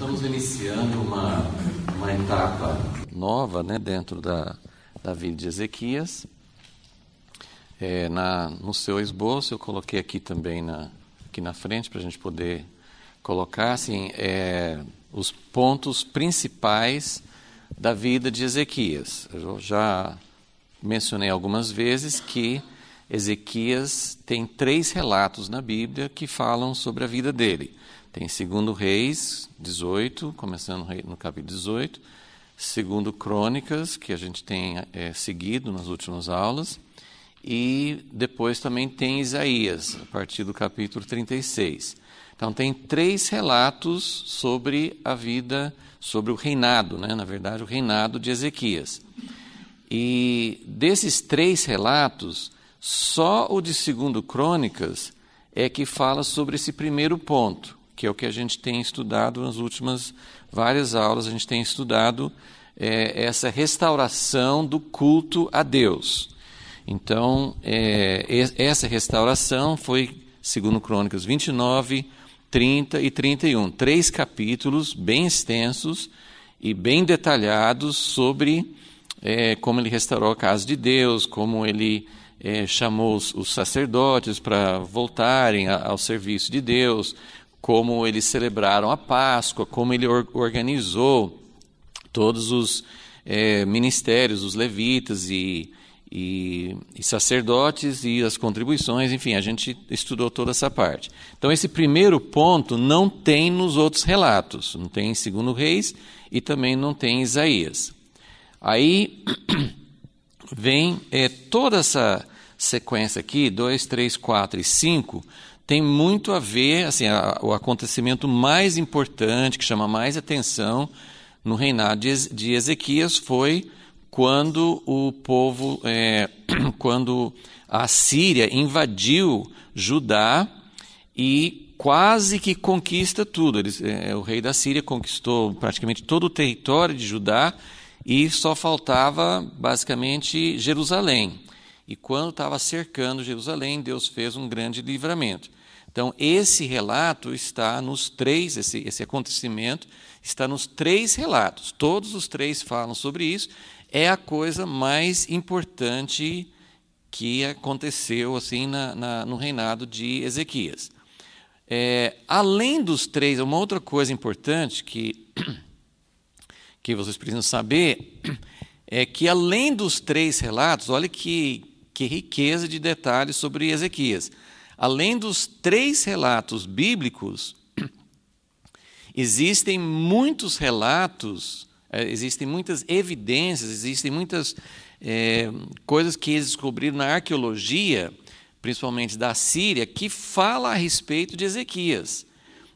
Estamos iniciando uma etapa nova, né, dentro da vida de Ezequias. No seu esboço, eu coloquei aqui também aqui na frente, para a gente poder colocar assim, os pontos principais da vida de Ezequias. Eu já mencionei algumas vezes que Ezequias tem 3 relatos na Bíblia que falam sobre a vida dele. Tem 2 Reis 18, começando no capítulo 18, 2 Crônicas, que a gente tem seguido nas últimas aulas, e depois também tem Isaías, a partir do capítulo 36. Então tem 3 relatos sobre a vida, sobre o reinado, né? Na verdade o reinado de Ezequias. E desses 3 relatos, só o de 2 Crônicas é que fala sobre esse primeiro ponto, que é o que a gente tem estudado nas últimas várias aulas. A gente tem estudado essa restauração do culto a Deus. Então, essa restauração foi 2 Crônicas 29, 30 e 31. 3 capítulos bem extensos e bem detalhados sobre como ele restaurou a casa de Deus, como ele chamou os sacerdotes para voltarem ao serviço de Deus, como eles celebraram a Páscoa, como ele organizou todos os ministérios, os levitas e sacerdotes e as contribuições, enfim, a gente estudou toda essa parte. Então, esse primeiro ponto não tem nos outros relatos, não tem em 2 Reis e também não tem em Isaías. Aí vem toda essa sequência aqui, 2, 3, 4 e 5, tem muito a ver, assim, o acontecimento mais importante, que chama mais atenção no reinado de Ezequias foi quando o povo, quando a Síria invadiu Judá e quase que conquista tudo. O rei da Síria conquistou praticamente todo o território de Judá e só faltava basicamente Jerusalém. E quando estava cercando Jerusalém, Deus fez um grande livramento. Então, esse relato está nos 3, esse acontecimento está nos 3 relatos. Todos os 3 falam sobre isso. É a coisa mais importante que aconteceu assim no reinado de Ezequias. Além dos 3, uma outra coisa importante que vocês precisam saber é que, além dos 3 relatos, olha que riqueza de detalhes sobre Ezequias. Além dos 3 relatos bíblicos, existem muitos relatos, existem muitas evidências, existem muitas coisas que eles descobriram na arqueologia, principalmente da Síria, que fala a respeito de Ezequias.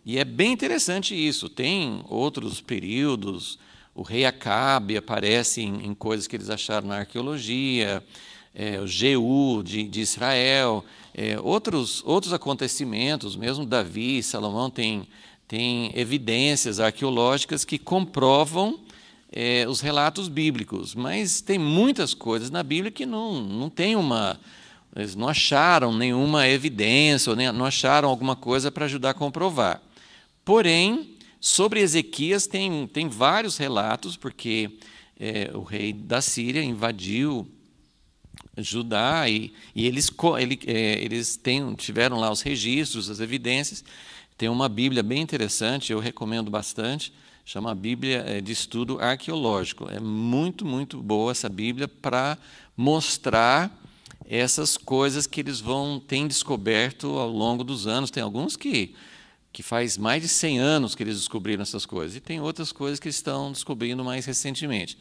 E é bem interessante isso. Tem outros períodos, o rei Acabe aparece em coisas que eles acharam na arqueologia, o Jeú de Israel, outros acontecimentos, mesmo Davi, Salomão tem evidências arqueológicas que comprovam os relatos bíblicos, mas tem muitas coisas na Bíblia que não tem eles não acharam nenhuma evidência, ou não acharam alguma coisa para ajudar a comprovar. Porém, sobre Ezequias tem vários relatos, porque o rei da Síria invadiu Judá e eles tiveram lá os registros, as evidências. Tem uma Bíblia bem interessante, eu recomendo bastante, chama Bíblia de Estudo Arqueológico. É muito, muito boa essa Bíblia para mostrar essas coisas que eles têm descoberto ao longo dos anos. Tem alguns que faz mais de 100 anos que eles descobriram essas coisas, e tem outras coisas que estão descobrindo mais recentemente.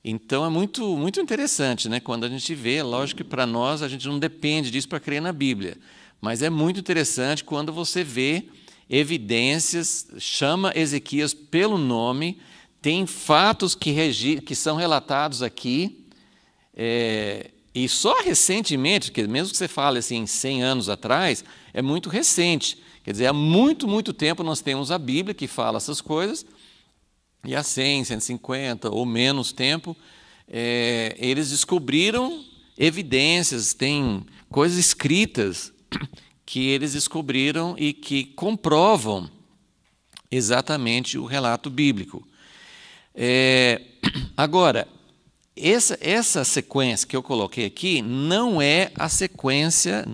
Então, é muito, muito interessante, né? Quando a gente vê, lógico que para nós a gente não depende disso para crer na Bíblia, mas é muito interessante quando você vê evidências, chama Ezequias pelo nome, tem fatos que são relatados aqui, e só recentemente, porque mesmo que você fale assim, 100 anos atrás, é muito recente. Quer dizer, há muito, muito tempo nós temos a Bíblia que fala essas coisas, e há 100, 150 ou menos tempo, eles descobriram evidências, tem coisas escritas que eles descobriram e que comprovam exatamente o relato bíblico. Agora, essa sequência que eu coloquei aqui não é a sequência,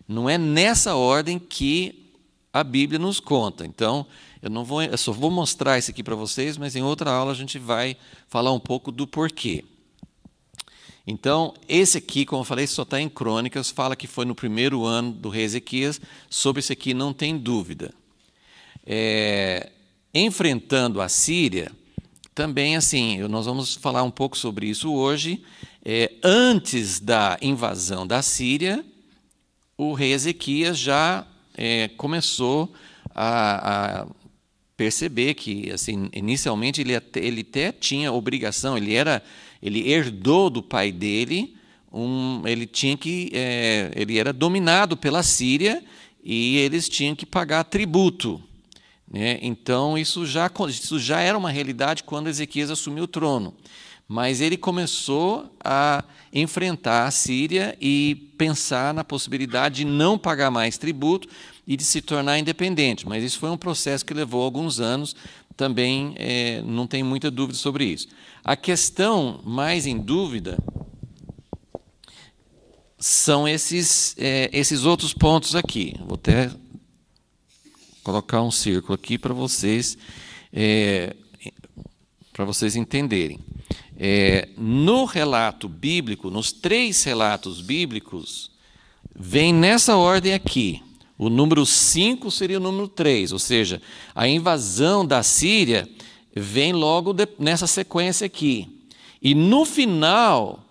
não é nessa ordem que a Bíblia nos conta. Então, eu só vou mostrar isso aqui para vocês, mas em outra aula a gente vai falar um pouco do porquê. Então, esse aqui, como eu falei, só está em Crônicas, fala que foi no primeiro ano do rei Ezequias, sobre isso aqui não tem dúvida. Enfrentando a Síria, também assim, nós vamos falar um pouco sobre isso hoje. Antes da invasão da Síria, o rei Ezequias já começou a perceber que, assim, inicialmente ele até tinha obrigação, ele herdou do pai dele, ele era dominado pela Síria e eles tinham que pagar tributo, né? Então isso já era uma realidade quando Ezequias assumiu o trono. Mas ele começou a enfrentar a Síria e pensar na possibilidade de não pagar mais tributo e de se tornar independente. Mas isso foi um processo que levou alguns anos, também não tem muita dúvida sobre isso. A questão mais em dúvida são esses outros pontos aqui. Vou até colocar um círculo aqui para vocês entenderem. No relato bíblico, nos 3 relatos bíblicos, vem nessa ordem aqui. O número 5 seria o número 3, ou seja, a invasão da Síria vem logo nessa sequência aqui. E no final,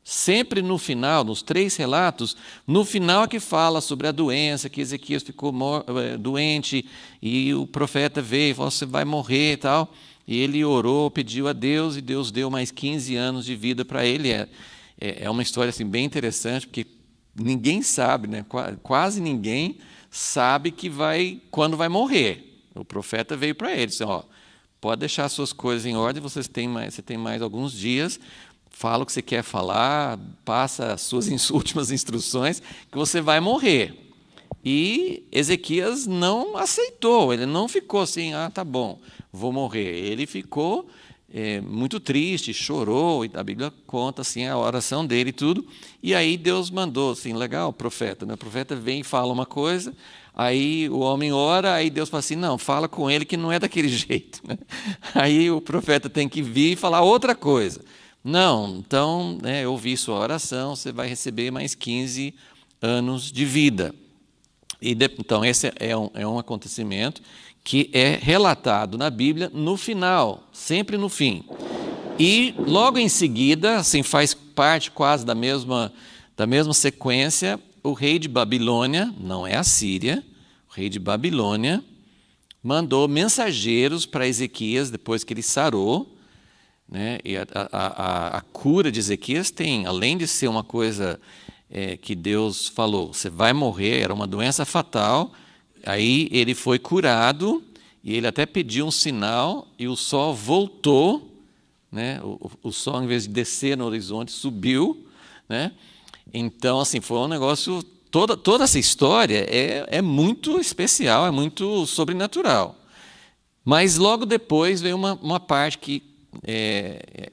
sempre no final, nos 3 relatos, no final é que fala sobre a doença, que Ezequias ficou doente, e o profeta veio e falou, você vai morrer e tal. E ele orou, pediu a Deus, e Deus deu mais 15 anos de vida para ele. É uma história assim, bem interessante, porque ninguém sabe, né? Quase ninguém sabe quando vai morrer. O profeta veio para ele, disse, pode deixar suas coisas em ordem, você tem mais alguns dias, fala o que você quer falar, passa as suas últimas instruções, que você vai morrer. E Ezequias não aceitou, ele não ficou assim, tá bom, vou morrer. Ele ficou muito triste, chorou, e a Bíblia conta assim, a oração dele e tudo. E aí Deus mandou, assim, legal, profeta, né? O profeta vem e fala uma coisa, aí o homem ora, aí Deus fala assim, não, fala com ele que não é daquele jeito, né? Aí o profeta tem que vir e falar outra coisa. Não, então, eu ouvi sua oração, você vai receber mais 15 anos de vida. Então, esse é um acontecimento que é relatado na Bíblia no final, sempre no fim. E logo em seguida, assim, faz parte quase da mesma sequência, o rei de Babilônia, não é a Síria, o rei de Babilônia, mandou mensageiros para Ezequias, depois que ele sarou, né? E a cura de Ezequias tem, além de ser uma coisa que Deus falou, você vai morrer, era uma doença fatal, aí ele foi curado, e ele até pediu um sinal, e o sol voltou, né? O sol, em vez de descer no horizonte, subiu, né? Então, assim, foi um negócio, toda essa história é muito especial, é muito sobrenatural. Mas logo depois veio uma parte que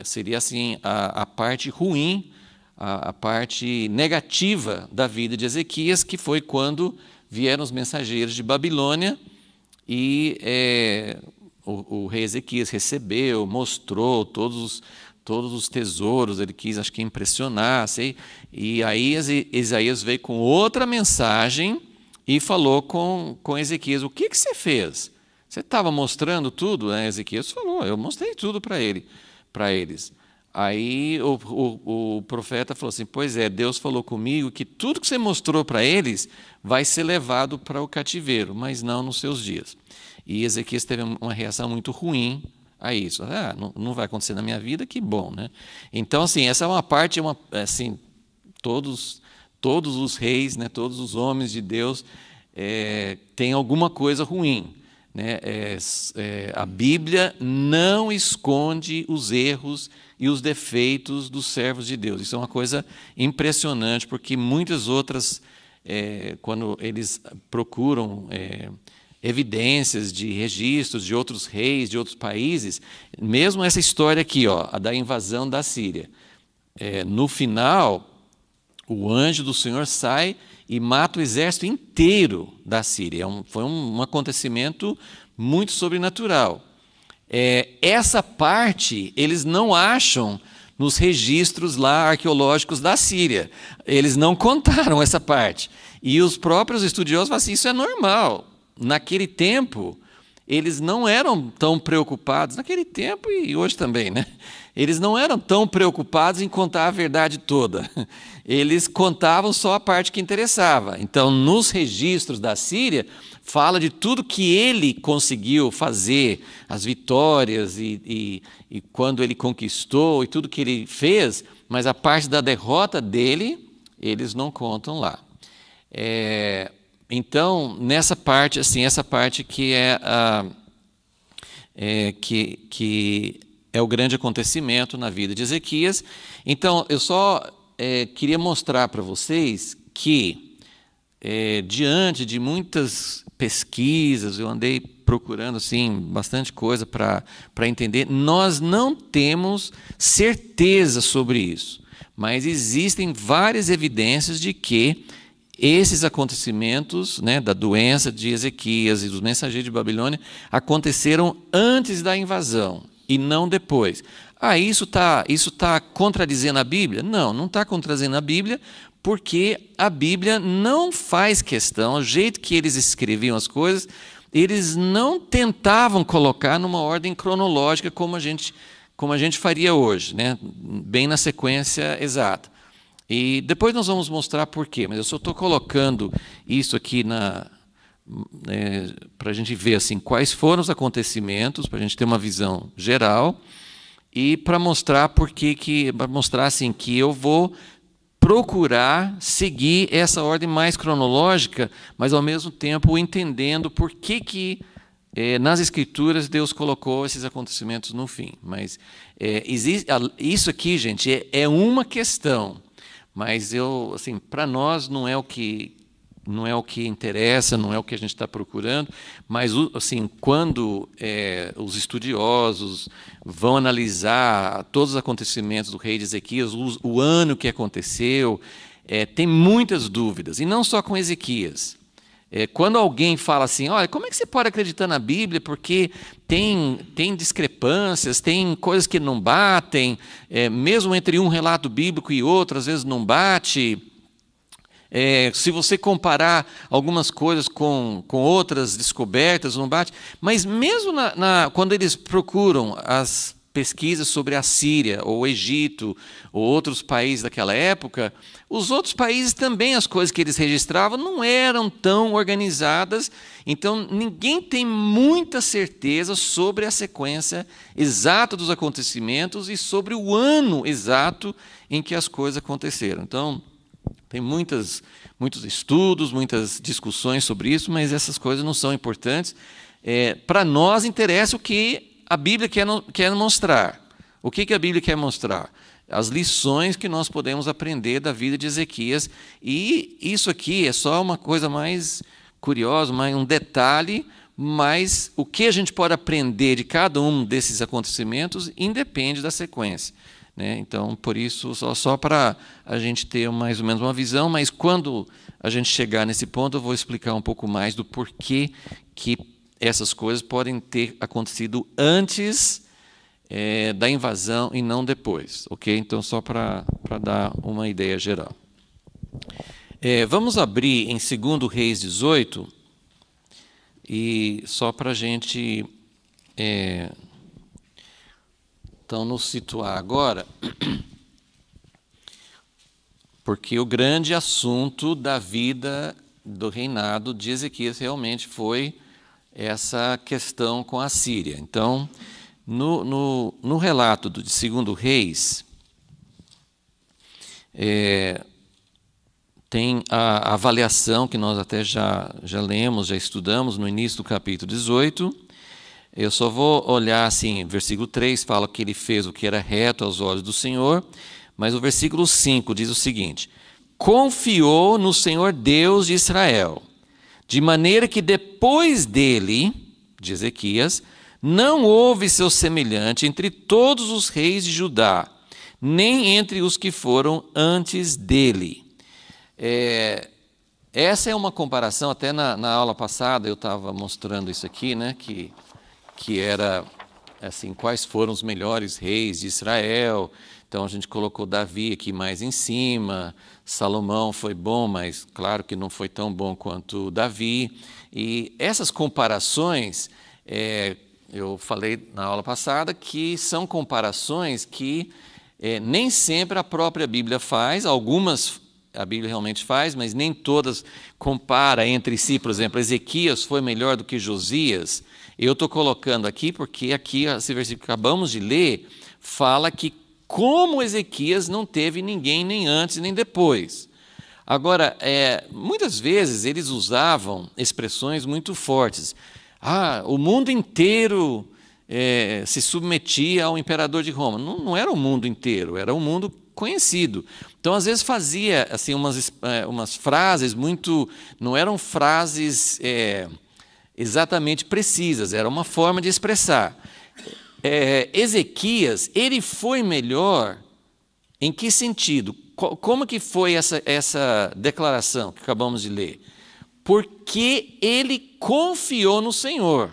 seria assim, a parte ruim, a parte negativa da vida de Ezequias, que foi quando vieram os mensageiros de Babilônia e o rei Ezequias recebeu, mostrou todos os tesouros, ele quis, acho que, impressionar, e aí Isaías veio com outra mensagem e falou com Ezequias, o que você fez? Você estava mostrando tudo? Ezequias falou, eu mostrei tudo para eles. Aí o profeta falou assim, pois Deus falou comigo que tudo que você mostrou para eles vai ser levado para o cativeiro, mas não nos seus dias. E Ezequias teve uma reação muito ruim a isso. Não vai acontecer na minha vida, que bom, né? Então, assim, essa é uma parte, assim, todos os reis, né, todos os homens de Deus têm alguma coisa ruim. Né? A Bíblia não esconde os erros e os defeitos dos servos de Deus. Isso é uma coisa impressionante, porque muitas outras, quando eles procuram evidências de registros de outros reis, de outros países, mesmo essa história aqui, ó, a da invasão da Síria. No final, o anjo do Senhor sai e mata o exército inteiro da Síria. Foi um acontecimento muito sobrenatural. Essa parte eles não acham nos registros lá arqueológicos da Síria. Eles não contaram essa parte. E os próprios estudiosos falam assim, isso é normal. Naquele tempo, eles não eram tão preocupados, naquele tempo e hoje também, né? Eles não eram tão preocupados em contar a verdade toda. Eles contavam só a parte que interessava. Então, nos registros da Síria, fala de tudo que ele conseguiu fazer, as vitórias e quando ele conquistou e tudo que ele fez, mas a parte da derrota dele, eles não contam lá. Então, nessa parte, assim, essa parte que que é o grande acontecimento na vida de Ezequias. Então, eu só queria mostrar para vocês que, diante de muitas pesquisas, eu andei procurando assim, bastante coisa para entender, nós não temos certeza sobre isso, mas existem várias evidências de que esses acontecimentos, né, da doença de Ezequias e dos mensageiros de Babilônia aconteceram antes da invasão e não depois. Isso tá contradizendo a Bíblia? Não está contradizendo a Bíblia, porque a Bíblia não faz questão, o jeito que eles escreviam as coisas, eles não tentavam colocar numa ordem cronológica como a gente faria hoje, né, bem na sequência exata. E depois nós vamos mostrar por quê, mas eu só estou colocando isso aqui para a gente ver assim, quais foram os acontecimentos, para a gente ter uma visão geral, e para mostrar para mostrar assim, que eu vou procurar seguir essa ordem mais cronológica, mas ao mesmo tempo entendendo por que nas Escrituras Deus colocou esses acontecimentos no fim. Mas isso aqui, gente, é uma questão. Mas assim, para nós não é o que interessa, não é o que a gente está procurando, mas assim, quando os estudiosos vão analisar todos os acontecimentos do rei de Ezequias, o ano que aconteceu, tem muitas dúvidas, e não só com Ezequias. Quando alguém fala assim, olha, como é que você pode acreditar na Bíblia, porque tem discrepâncias, tem coisas que não batem, mesmo entre um relato bíblico e outro, às vezes não bate. Se você comparar algumas coisas com outras descobertas, não bate. Mas mesmo quando eles procuram as pesquisas sobre a Síria, ou o Egito, ou outros países daquela época, os outros países também, as coisas que eles registravam não eram tão organizadas, então ninguém tem muita certeza sobre a sequência exata dos acontecimentos e sobre o ano exato em que as coisas aconteceram. Então, tem muitos estudos, muitas discussões sobre isso, mas essas coisas não são importantes. Para nós interessa o que a Bíblia quer mostrar. O que a Bíblia quer mostrar? As lições que nós podemos aprender da vida de Ezequias. E isso aqui é só uma coisa mais curiosa, um detalhe, mas o que a gente pode aprender de cada um desses acontecimentos independe da sequência. Então, por isso, só para a gente ter mais ou menos uma visão, mas quando a gente chegar nesse ponto, eu vou explicar um pouco mais do porquê que essas coisas podem ter acontecido antes da invasão e não depois. Ok? Então, só para dar uma ideia geral. Vamos abrir em 2 Reis 18, e só para a gente então nos situar agora, porque o grande assunto da vida do reinado de Ezequias realmente foi essa questão com a Síria. Então, no relato de 2 Reis, tem a avaliação que nós até já lemos, já estudamos no início do capítulo 18. Eu só vou olhar assim, versículo 3 fala que ele fez o que era reto aos olhos do Senhor, mas o versículo 5 diz o seguinte: confiou no Senhor Deus de Israel, de maneira que depois dele, de Ezequias, não houve seu semelhante entre todos os reis de Judá, nem entre os que foram antes dele. Essa é uma comparação, até na aula passada eu estava mostrando isso aqui, né, que era assim, quais foram os melhores reis de Israel. Então a gente colocou Davi aqui mais em cima, Salomão foi bom, mas claro que não foi tão bom quanto Davi. E essas comparações, eu falei na aula passada que são comparações que nem sempre a própria Bíblia faz, algumas a Bíblia realmente faz, mas nem todas compara entre si. Por exemplo, Ezequias foi melhor do que Josias. Eu estou colocando aqui porque aqui esse versículo que acabamos de ler fala que como Ezequias não teve ninguém nem antes nem depois. Agora, muitas vezes eles usavam expressões muito fortes. O mundo inteiro se submetia ao imperador de Roma. Não era o mundo inteiro, era o mundo conhecido. Então, às vezes fazia assim umas frases muito, não eram frases exatamente precisas, era uma forma de expressar. Ezequias, ele foi melhor em que sentido? Como que foi essa declaração que acabamos de ler? Porque ele confiou no Senhor.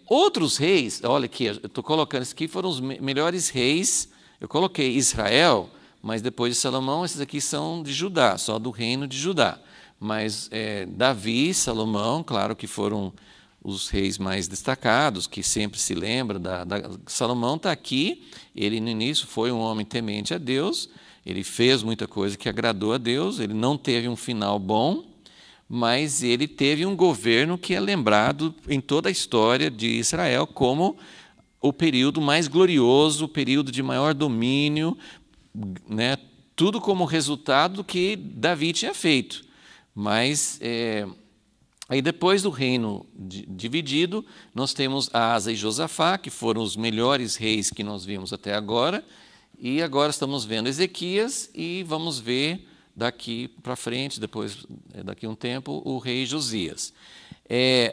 Outros reis, olha aqui, eu estou colocando, esses aqui foram os melhores reis. Eu coloquei Israel, mas depois de Salomão, esses aqui são de Judá, só do reino de Judá. Mas Davi, Salomão, claro que foram os reis mais destacados, que sempre se lembra. Salomão está aqui, ele no início foi um homem temente a Deus, ele fez muita coisa que agradou a Deus, ele não teve um final bom, mas ele teve um governo que é lembrado em toda a história de Israel como o período mais glorioso, o período de maior domínio, né? Tudo como resultado do que Davi tinha feito. Mas aí depois do reino dividido, nós temos Asa e Josafá, que foram os melhores reis que nós vimos até agora, e agora estamos vendo Ezequias e vamos ver daqui para frente, depois, daqui a um tempo, o rei Josias.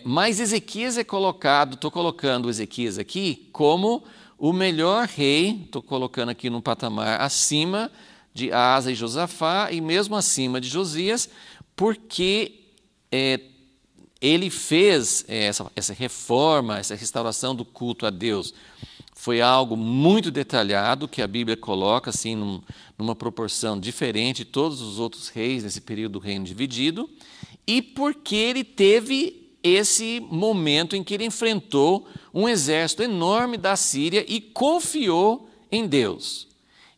Mas Ezequias é colocado, estou colocando Ezequias aqui como o melhor rei, estou colocando aqui num patamar acima de Asa e Josafá e mesmo acima de Josias, porque ele fez essa reforma, essa restauração do culto a Deus. Foi algo muito detalhado que a Bíblia coloca assim numa proporção diferente de todos os outros reis nesse período do reino dividido, e porque ele teve esse momento em que ele enfrentou um exército enorme da Síria e confiou em Deus.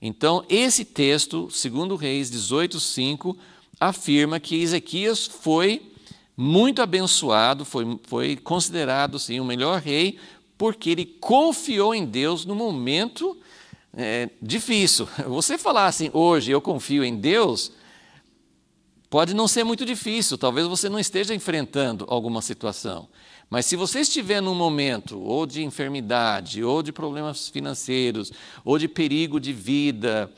Então, esse texto, segundo Reis 18:5, afirma que Ezequias foi muito abençoado, foi considerado assim, o melhor rei, porque ele confiou em Deus no momento difícil. Você falar assim, hoje eu confio em Deus, pode não ser muito difícil, talvez você não esteja enfrentando alguma situação. Mas se você estiver num momento ou de enfermidade, ou de problemas financeiros, ou de perigo de vida,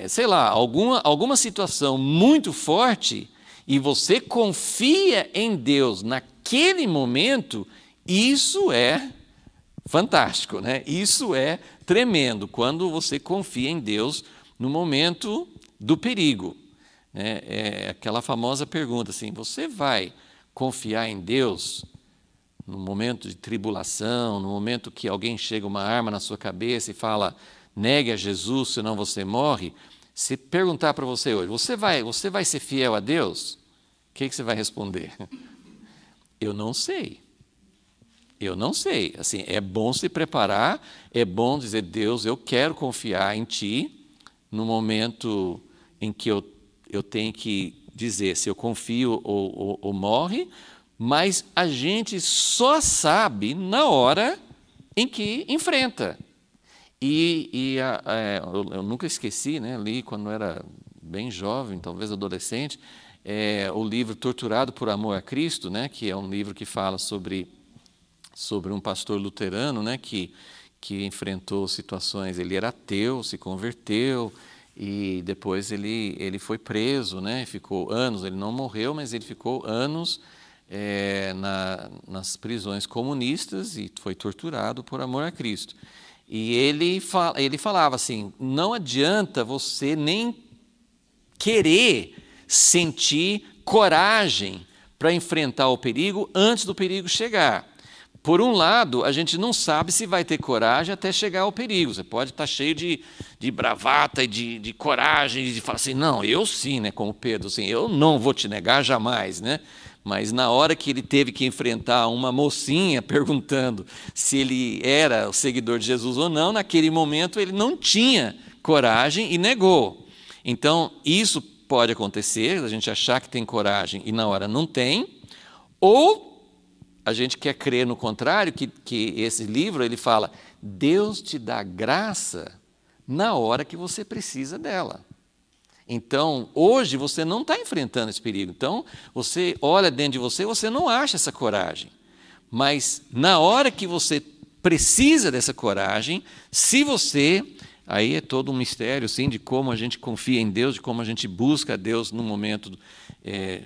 sei lá, alguma situação muito forte, e você confia em Deus naquele momento, isso é fantástico, né? Isso é tremendo, quando você confia em Deus no momento do perigo. Aquela famosa pergunta assim, você vai confiar em Deus no momento de tribulação, no momento que alguém chega uma arma na sua cabeça e fala, negue a Jesus, senão você morre? Se perguntar para você hoje, você vai ser fiel a Deus? O que você vai responder? Eu não sei. Eu não sei. Assim, é bom se preparar, é bom dizer, Deus, eu quero confiar em Ti no momento em que eu tenho que dizer se eu confio ou morre, mas a gente só sabe na hora em que enfrenta. Eu nunca esqueci, né, li quando eu era bem jovem, talvez adolescente, o livro Torturado por Amor a Cristo, né, que é um livro que fala sobre um pastor luterano, né, que enfrentou situações, ele era ateu, se converteu, e depois ele foi preso, né? Ficou anos, ele não morreu, mas ele ficou anos nas prisões comunistas e foi torturado por amor a Cristo. E ele falava assim, não adianta você nem querer sentir coragem para enfrentar o perigo antes do perigo chegar. Por um lado, a gente não sabe se vai ter coragem até chegar ao perigo. Você pode estar cheio de bravata e de coragem, e de falar assim, não, eu sim, né, como Pedro, assim, eu não vou te negar jamais, né? Mas na hora que ele teve que enfrentar uma mocinha perguntando se ele era o seguidor de Jesus ou não, naquele momento ele não tinha coragem e negou. Então, isso pode acontecer, a gente achar que tem coragem e na hora não tem, ou a gente quer crer no contrário, que esse livro ele fala, Deus te dá graça na hora que você precisa dela. Então, hoje você não está enfrentando esse perigo. Então, você olha dentro de você, você não acha essa coragem. Mas, na hora que você precisa dessa coragem, se você... Aí é todo um mistério, sim, de como a gente confia em Deus, de como a gente busca a Deus no momento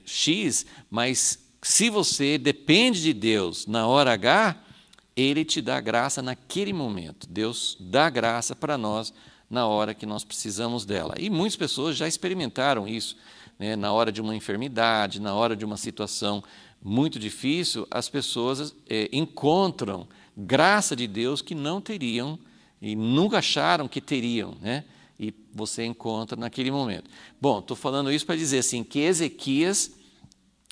X, mas se você depende de Deus na hora H, Ele te dá graça naquele momento. Deus dá graça para nós na hora que nós precisamos dela. E muitas pessoas já experimentaram isso, né? Na hora de uma enfermidade, na hora de uma situação muito difícil, as pessoas encontram graça de Deus que não teriam e nunca acharam que teriam, né? E você encontra naquele momento. Bom, estou falando isso para dizer assim, que Ezequias,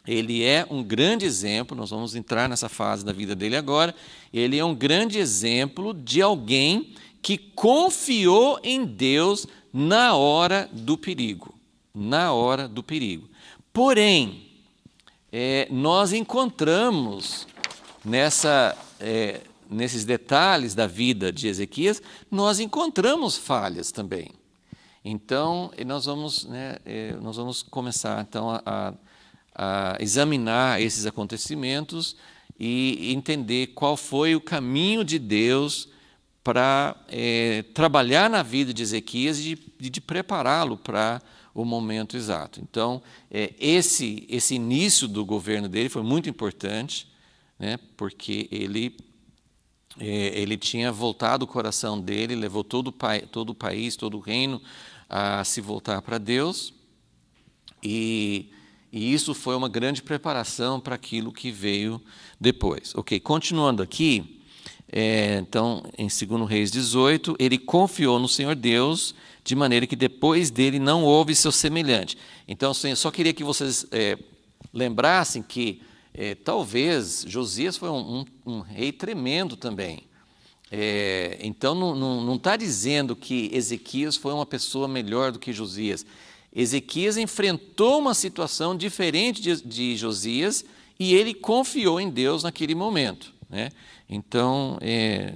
ele é um grande exemplo, nós vamos entrar nessa fase da vida dele agora, ele é um grande exemplo de alguém que confiou em Deus na hora do perigo. Na hora do perigo. Porém, nós encontramos nesses detalhes da vida de Ezequias, nós encontramos falhas também. Então, nós vamos começar então, a examinar esses acontecimentos e entender qual foi o caminho de Deus para trabalhar na vida de Ezequias e de prepará-lo para o momento exato. Então, esse início do governo dele foi muito importante, né, porque ele tinha voltado o coração dele, levou todo o país, todo o reino a se voltar para Deus, e isso foi uma grande preparação para aquilo que veio depois. Ok, continuando aqui, então, em 2 Reis 18, ele confiou no Senhor Deus, de maneira que depois dele não houve seu semelhante. Então, eu só queria que vocês lembrassem que talvez Josias foi um rei tremendo também. Então, não está dizendo que Ezequias foi uma pessoa melhor do que Josias. Ezequias enfrentou uma situação diferente de Josias e ele confiou em Deus naquele momento, né? Então,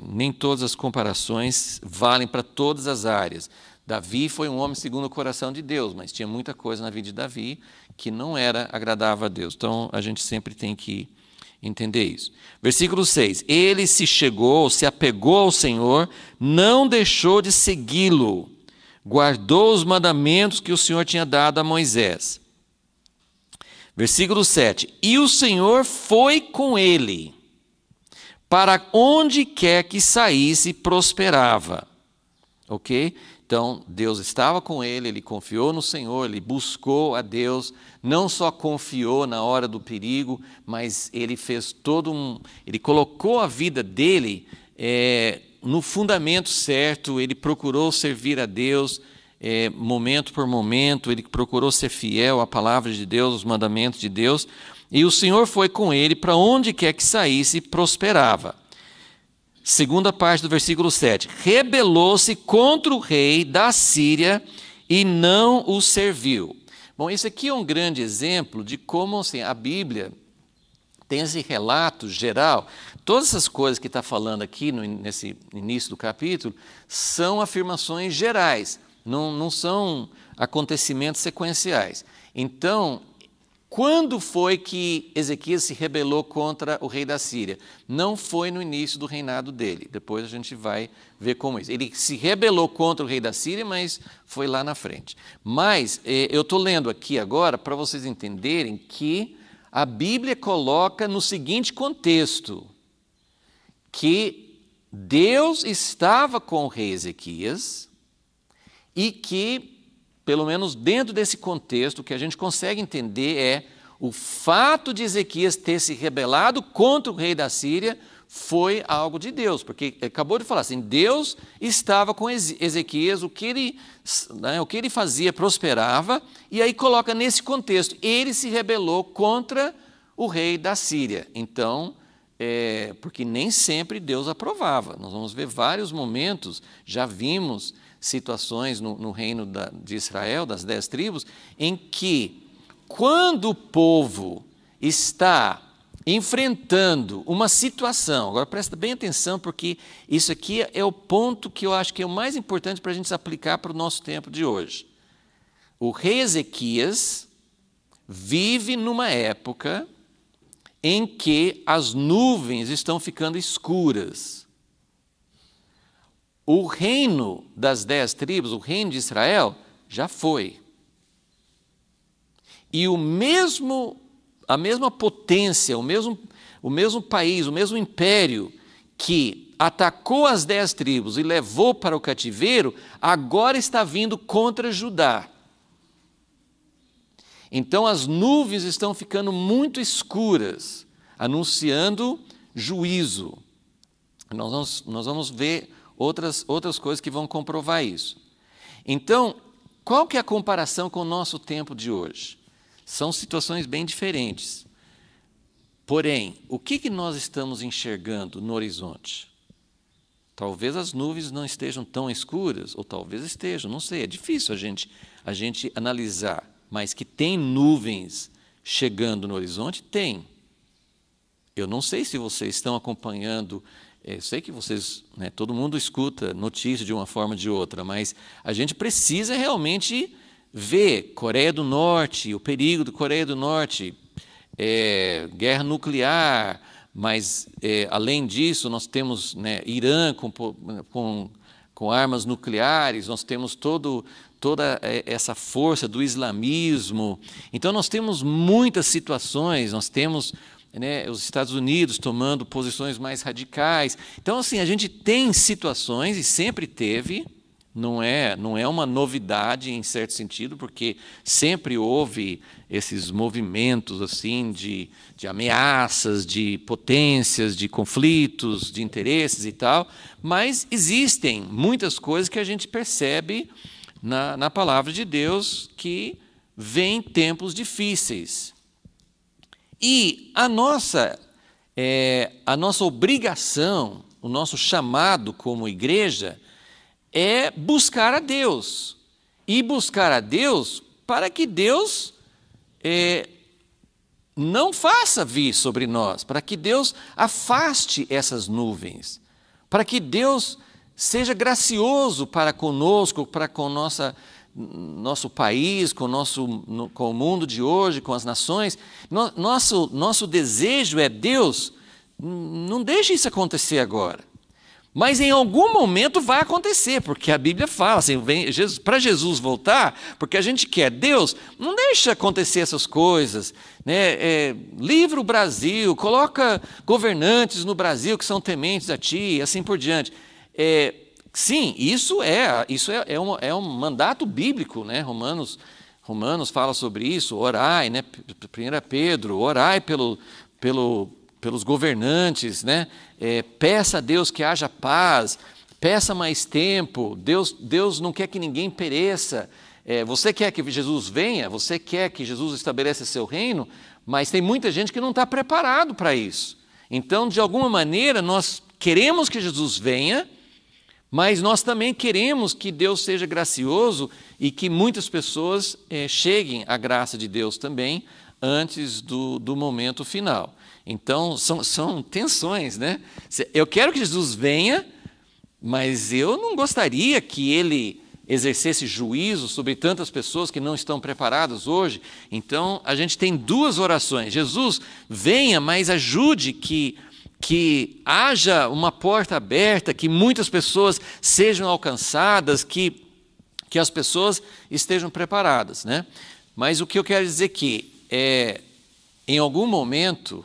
nem todas as comparações valem para todas as áreas. Davi foi um homem segundo o coração de Deus, mas tinha muita coisa na vida de Davi que não era agradável a Deus. Então, a gente sempre tem que entender isso. Versículo 6. Ele se apegou ao Senhor, não deixou de segui-lo, guardou os mandamentos que o Senhor tinha dado a Moisés. Versículo 7. E o Senhor foi com ele, para onde quer que saísse, prosperava. Ok? Então, Deus estava com ele, ele confiou no Senhor, ele buscou a Deus, não só confiou na hora do perigo, mas ele fez ele colocou a vida dele no fundamento certo, ele procurou servir a Deus momento por momento, ele procurou ser fiel à palavra de Deus, aos mandamentos de Deus, e o Senhor foi com ele para onde quer que saísse, prosperava. Segunda parte do versículo 7. Rebelou-se contra o rei da Síria e não o serviu. Bom, esse aqui é um grande exemplo de como assim, a Bíblia tem esse relato geral. Todas essas coisas que está falando aqui nesse início do capítulo são afirmações gerais, não são acontecimentos sequenciais. Então, quando foi que Ezequias se rebelou contra o rei da Síria? Não foi no início do reinado dele. Depois a gente vai ver como isso. Ele se rebelou contra o rei da Síria, mas foi lá na frente. Mas eu estou lendo aqui agora para vocês entenderem que a Bíblia coloca no seguinte contexto, que Deus estava com o rei Ezequias e que, pelo menos dentro desse contexto, o que a gente consegue entender é o fato de Ezequias ter se rebelado contra o rei da Síria foi algo de Deus, porque acabou de falar assim, Deus estava com Ezequias, o que ele fazia prosperava, e aí coloca nesse contexto, ele se rebelou contra o rei da Síria. Então, porque nem sempre Deus aprovava. Nós vamos ver vários momentos, já vimos situações no reino de Israel, das 10 tribos, em que, quando o povo está enfrentando uma situação, agora presta bem atenção, porque isso aqui é o ponto que eu acho que é o mais importante para a gente aplicar para o nosso tempo de hoje. O rei Ezequias vive numa época em que as nuvens estão ficando escuras. O reino das 10 tribos, o reino de Israel, já foi. E a mesma potência, o mesmo país, o mesmo império que atacou as 10 tribos e levou para o cativeiro, agora está vindo contra Judá. Então as nuvens estão ficando muito escuras, anunciando juízo. Nós vamos ver outras coisas que vão comprovar isso. Então, qual que é a comparação com o nosso tempo de hoje? São situações bem diferentes. Porém, o que nós estamos enxergando no horizonte? Talvez as nuvens não estejam tão escuras, ou talvez estejam, não sei, é difícil a gente analisar. Mas que tem nuvens chegando no horizonte, tem. Eu não sei se vocês estão acompanhando, eu sei que vocês, todo mundo escuta notícias de uma forma ou de outra, mas a gente precisa realmente ver Coreia do Norte, o perigo da Coreia do Norte, guerra nuclear, mas além disso nós temos Irã com armas nucleares, nós temos toda essa força do islamismo. Então nós temos muitas situações, nós temos os Estados Unidos tomando posições mais radicais. Então assim, a gente tem situações, e sempre teve, não é uma novidade em certo sentido, porque sempre houve esses movimentos assim de ameaças, de potências, de conflitos, de interesses e tal, mas existem muitas coisas que a gente percebe na palavra de Deus que vem tempos difíceis. E a nossa obrigação, o nosso chamado como igreja é buscar a Deus. E buscar a Deus para que Deus não faça vir sobre nós, para que Deus afaste essas nuvens, para que Deus seja gracioso para conosco, para com nosso país, com o mundo de hoje, com as nações. Nosso desejo é, Deus, não deixe isso acontecer agora. Mas em algum momento vai acontecer, porque a Bíblia fala assim, para Jesus voltar, porque a gente quer, Deus, não deixa acontecer essas coisas, livra o Brasil, coloca governantes no Brasil que são tementes a Ti, e assim por diante. Sim, isso é um mandato bíblico, Romanos fala sobre isso, orai, 1 Pedro, orai pelos governantes, peça a Deus que haja paz, peça mais tempo, Deus não quer que ninguém pereça, você quer que Jesus venha, você quer que Jesus estabeleça seu reino, mas tem muita gente que não está preparado para isso. Então, de alguma maneira, nós queremos que Jesus venha, mas nós também queremos que Deus seja gracioso e que muitas pessoas cheguem à graça de Deus também antes do momento final. Então, são tensões, Eu quero que Jesus venha, mas eu não gostaria que Ele exercesse juízo sobre tantas pessoas que não estão preparadas hoje. Então, a gente tem duas orações. Jesus, venha, mas ajude que haja uma porta aberta, que muitas pessoas sejam alcançadas, que as pessoas estejam preparadas, né? Mas o que eu quero dizer aqui é, em algum momento,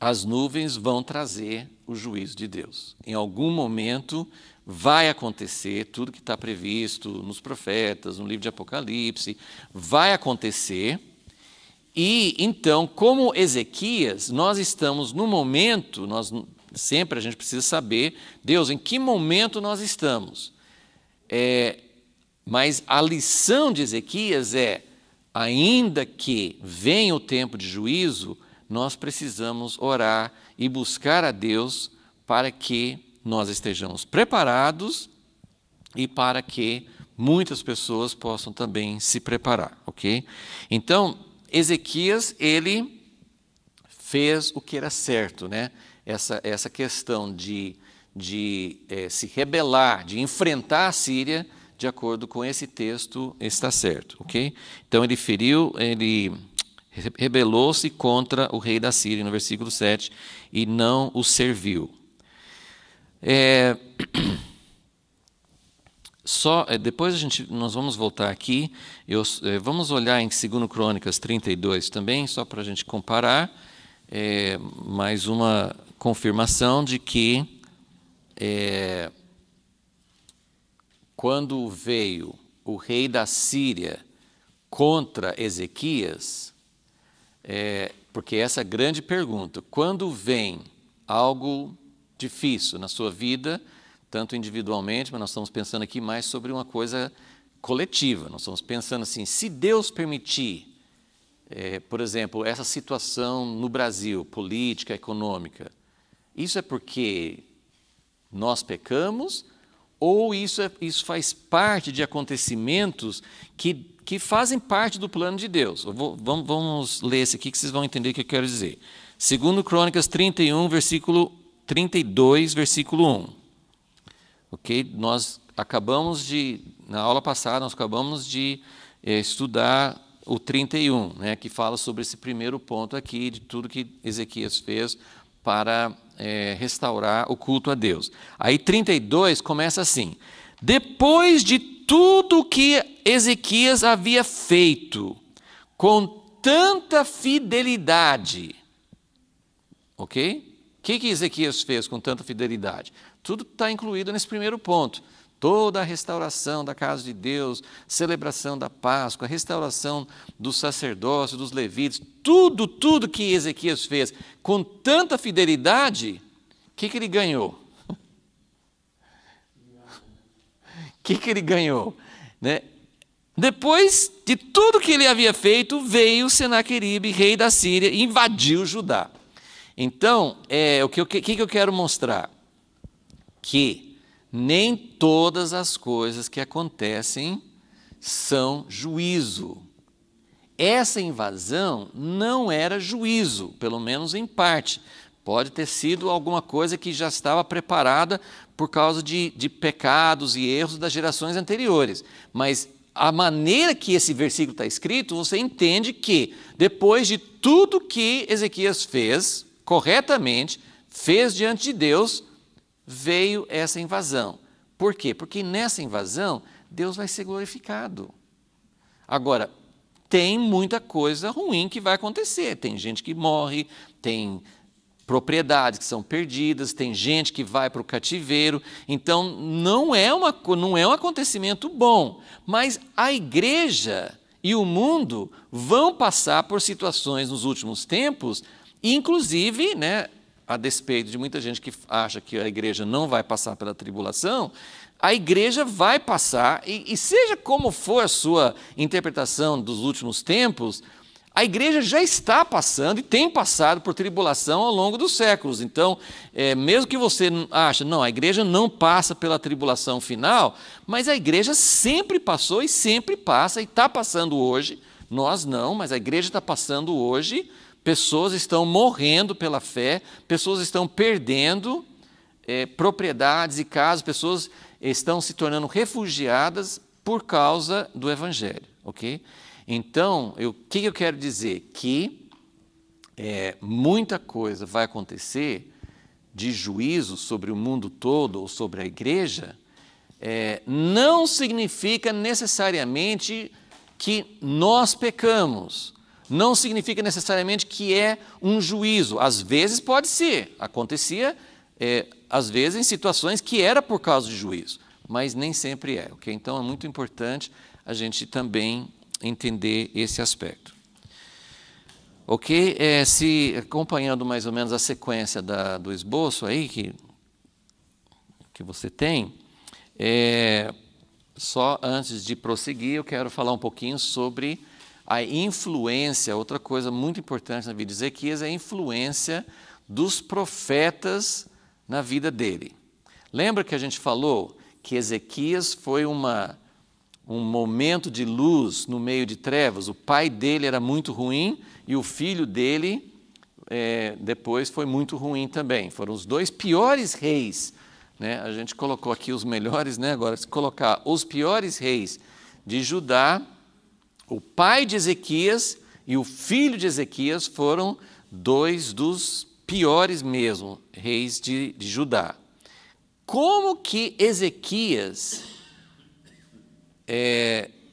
as nuvens vão trazer o juízo de Deus. Em algum momento vai acontecer tudo que está previsto nos profetas, no livro de Apocalipse, vai acontecer. E então, como Ezequias, nós estamos no momento, sempre a gente precisa saber, Deus, em que momento nós estamos? Mas a lição de Ezequias é, ainda que venha o tempo de juízo, nós precisamos orar e buscar a Deus para que nós estejamos preparados e para que muitas pessoas possam também se preparar, ok? Então, Ezequias, ele fez o que era certo, né? Essa questão de se rebelar, de enfrentar a Síria, de acordo com esse texto, está certo, ok? Então, ele rebelou-se contra o rei da Síria, no versículo 7, e não o serviu. Depois nós vamos voltar aqui, vamos olhar em 2 Crônicas 32 também, só para a gente comparar, mais uma confirmação de que quando veio o rei da Síria contra Ezequias, porque essa é a grande pergunta, quando vem algo difícil na sua vida, tanto individualmente, mas nós estamos pensando aqui mais sobre uma coisa coletiva, nós estamos pensando assim, se Deus permitir, por exemplo, essa situação no Brasil, política, econômica, isso é porque nós pecamos ou isso faz parte de acontecimentos que fazem parte do plano de Deus? Vamos ler esse aqui que vocês vão entender o que eu quero dizer. 2 Crônicas 31, versículo 32, versículo 1. Ok? Na aula passada, nós acabamos de estudar o 31, né, que fala sobre esse primeiro ponto aqui, de tudo que Ezequias fez para restaurar o culto a Deus. Aí 32 começa assim: depois de tudo que Ezequias havia feito, com tanta fidelidade, ok? O que Ezequias fez com tanta fidelidade? Tudo está incluído nesse primeiro ponto. Toda a restauração da casa de Deus, celebração da Páscoa, restauração do sacerdócio, dos levitas, tudo que Ezequias fez com tanta fidelidade, o que ele ganhou? O que ele ganhou? Né? Depois de tudo que ele havia feito, veio Senaqueribe, rei da Síria, e invadiu Judá. Então, o que eu quero mostrar? Que nem todas as coisas que acontecem são juízo. Essa invasão não era juízo, pelo menos em parte. Pode ter sido alguma coisa que já estava preparada por causa de pecados e erros das gerações anteriores. Mas a maneira que esse versículo está escrito, você entende que depois de tudo que Ezequias fez, corretamente, fez diante de Deus, veio essa invasão. Por quê? Porque nessa invasão, Deus vai ser glorificado. Agora, tem muita coisa ruim que vai acontecer. Tem gente que morre, tem propriedades que são perdidas, tem gente que vai para o cativeiro. Então, não é um acontecimento bom. Mas a igreja e o mundo vão passar por situações nos últimos tempos, inclusive, né, a despeito de muita gente que acha que a igreja não vai passar pela tribulação, a igreja vai passar, e seja como for a sua interpretação dos últimos tempos, a igreja já está passando e tem passado por tribulação ao longo dos séculos. Então, mesmo que você ache, não, a igreja não passa pela tribulação final, mas a igreja sempre passou e sempre passa, e está passando hoje, nós não, mas a igreja está passando hoje. Pessoas estão morrendo pela fé, pessoas estão perdendo propriedades e casas, pessoas estão se tornando refugiadas por causa do Evangelho, ok? Então, o que eu quero dizer? Que muita coisa vai acontecer de juízo sobre o mundo todo ou sobre a igreja, não significa necessariamente que nós pecamos, não significa necessariamente que é um juízo. Às vezes pode ser, acontecia às vezes em situações que era por causa de juízo, mas nem sempre é, ok? Então é muito importante a gente também entender esse aspecto. Ok? Se acompanhando mais ou menos a sequência do esboço aí que você tem, só antes de prosseguir, eu quero falar um pouquinho sobre a influência, outra coisa muito importante na vida de Ezequias é a influência dos profetas na vida dele. Lembra que a gente falou que Ezequias foi um momento de luz no meio de trevas? O pai dele era muito ruim e o filho dele depois foi muito ruim também. Foram os dois piores reis, né? A gente colocou aqui os melhores, né? Agora, se colocar os piores reis de Judá, o pai de Ezequias e o filho de Ezequias foram dois dos piores mesmo reis de Judá. Como que Ezequias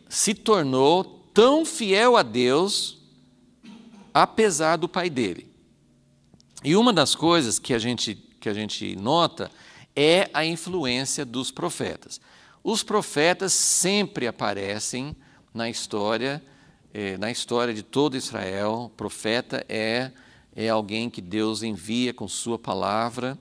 se tornou tão fiel a Deus, apesar do pai dele? E uma das coisas que a gente nota é a influência dos profetas. Os profetas sempre aparecem na história de todo Israel. O profeta é alguém que Deus envia com sua palavra.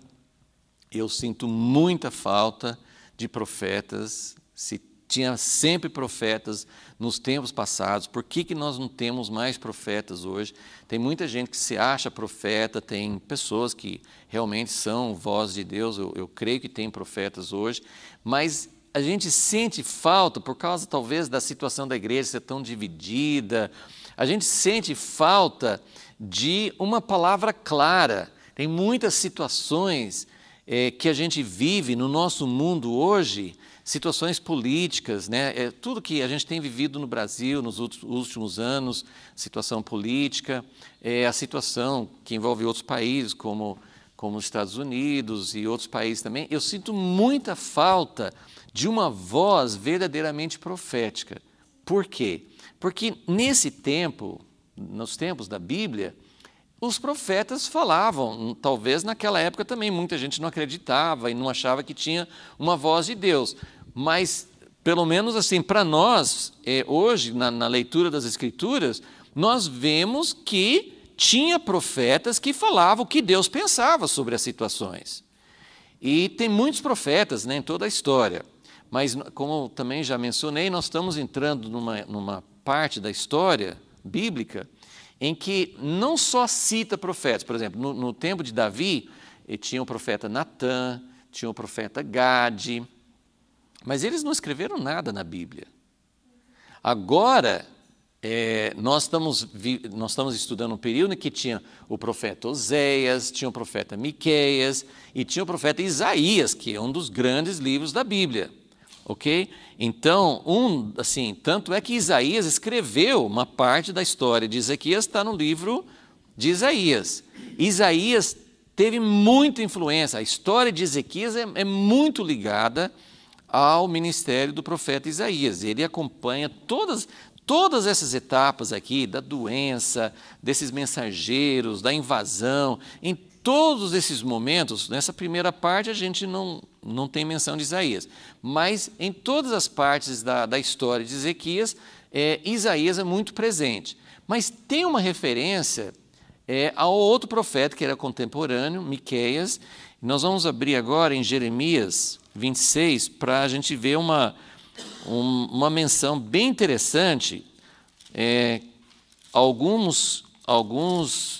Eu sinto muita falta de profetas. Se tinha sempre profetas nos tempos passados, por que nós não temos mais profetas hoje? Tem muita gente que se acha profeta, tem pessoas que realmente são voz de Deus, eu creio que tem profetas hoje, mas a gente sente falta, por causa talvez da situação da igreja ser tão dividida, a gente sente falta de uma palavra clara. Tem muitas situações que a gente vive no nosso mundo hoje, situações políticas, né? Tudo que a gente tem vivido no Brasil nos últimos anos, situação política, a situação que envolve outros países, como os Estados Unidos e outros países também. Eu sinto muita falta de uma voz verdadeiramente profética. Por quê? Porque nesse tempo, nos tempos da Bíblia, os profetas falavam, talvez naquela época também muita gente não acreditava e não achava que tinha uma voz de Deus, mas pelo menos assim, para nós, hoje, na leitura das Escrituras, nós vemos que tinha profetas que falavam o que Deus pensava sobre as situações. E tem muitos profetas, né, em toda a história, mas como também já mencionei, nós estamos entrando numa parte da história bíblica em que não só cita profetas. Por exemplo, no tempo de Davi, tinha o profeta Natã, tinha o profeta Gade, mas eles não escreveram nada na Bíblia. Agora, nós estamos estudando um período em que tinha o profeta Oséias, tinha o profeta Miqueias e tinha o profeta Isaías, que é um dos grandes livros da Bíblia. Ok? Então, tanto é que Isaías escreveu uma parte da história de Ezequias, está no livro de Isaías. Isaías teve muita influência, a história de Ezequias é muito ligada ao ministério do profeta Isaías. Ele acompanha todas essas etapas aqui, da doença, desses mensageiros, da invasão. Em todos esses momentos, nessa primeira parte a gente não tem menção de Isaías, mas em todas as partes da história de Ezequias, Isaías é muito presente. Mas tem uma referência ao outro profeta que era contemporâneo, Miqueias. Nós vamos abrir agora em Jeremias 26 para a gente ver uma menção bem interessante. Alguns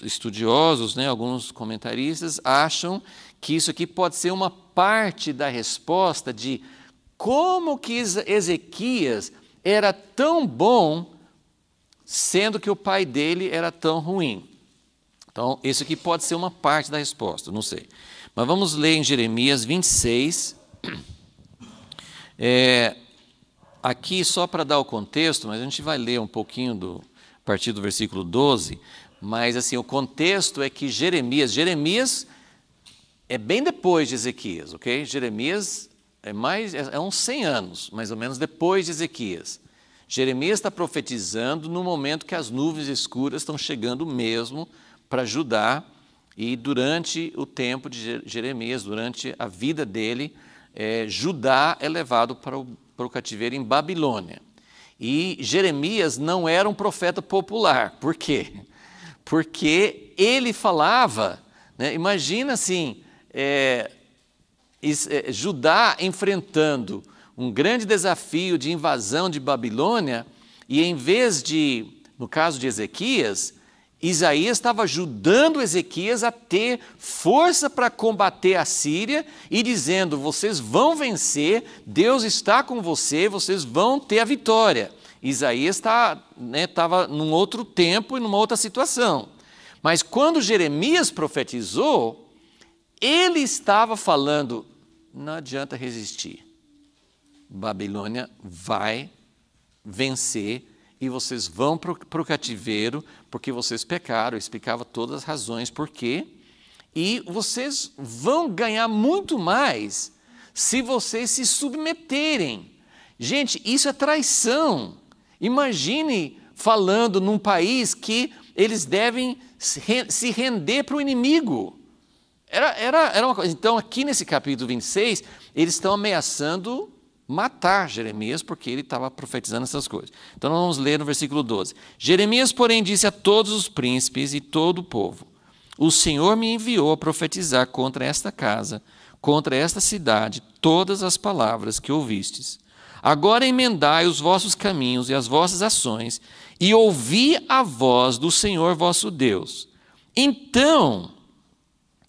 estudiosos, né, alguns comentaristas acham que isso aqui pode ser uma parte da resposta de como que Ezequias era tão bom, sendo que o pai dele era tão ruim. Então, isso aqui pode ser uma parte da resposta, não sei. Mas vamos ler em Jeremias 26. Aqui, só para dar o contexto, mas a gente vai ler um pouquinho a partir do versículo 12, mas assim, o contexto é que Jeremias é bem depois de Ezequias, ok? Jeremias é uns 100 anos, mais ou menos, depois de Ezequias. Jeremias está profetizando no momento que as nuvens escuras estão chegando mesmo para Judá, e durante o tempo de Jeremias, durante a vida dele, Judá é levado para o cativeiro em Babilônia. E Jeremias não era um profeta popular. Por quê? Porque ele falava, né, imagina assim, Judá enfrentando um grande desafio de invasão de Babilônia, e em vez de, no caso de Ezequias, Isaías estava ajudando Ezequias a ter força para combater a Síria e dizendo, vocês vão vencer, Deus está com vocês vão ter a vitória. Isaías estava num outro tempo e numa outra situação. Mas quando Jeremias profetizou, ele estava falando, não adianta resistir. Babilônia vai vencer e vocês vão para o cativeiro porque vocês pecaram. Eu explicava todas as razões por quê. E vocês vão ganhar muito mais se vocês se submeterem. Gente, isso é traição. Imagine falando num país que eles devem se render para o inimigo. Era uma coisa. Então, aqui nesse capítulo 26, eles estão ameaçando matar Jeremias, porque ele estava profetizando essas coisas. Então, nós vamos ler no versículo 12. Jeremias, porém, disse a todos os príncipes e todo o povo, o Senhor me enviou a profetizar contra esta casa, contra esta cidade, todas as palavras que ouvistes. Agora emendai os vossos caminhos e as vossas ações, e ouvi a voz do Senhor vosso Deus. Então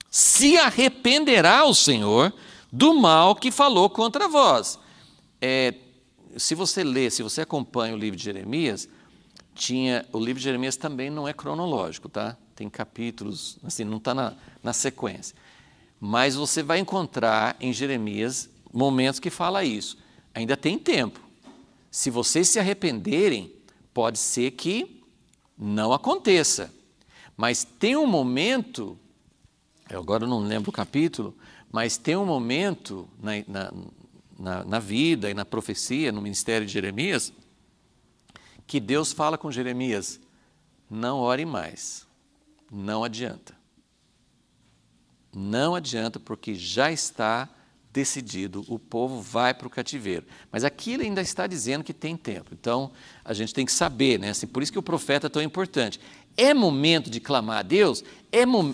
se arrependerá o Senhor do mal que falou contra vós. Se você acompanha o livro de Jeremias, o livro de Jeremias também não é cronológico, tá? Tem capítulos, assim, não está na sequência. Mas você vai encontrar em Jeremias momentos que fala isso. Ainda tem tempo. Se vocês se arrependerem, pode ser que não aconteça. Mas tem um momento, agora eu não lembro o capítulo, mas tem um momento na vida e na profecia, no ministério de Jeremias, que Deus fala com Jeremias, não ore mais, não adianta. Não adianta, porque já está decidido, o povo vai para o cativeiro. Mas aqui ele ainda está dizendo que tem tempo. Então, a gente tem que saber, né? Assim, por isso que o profeta é tão importante. É momento de clamar a Deus?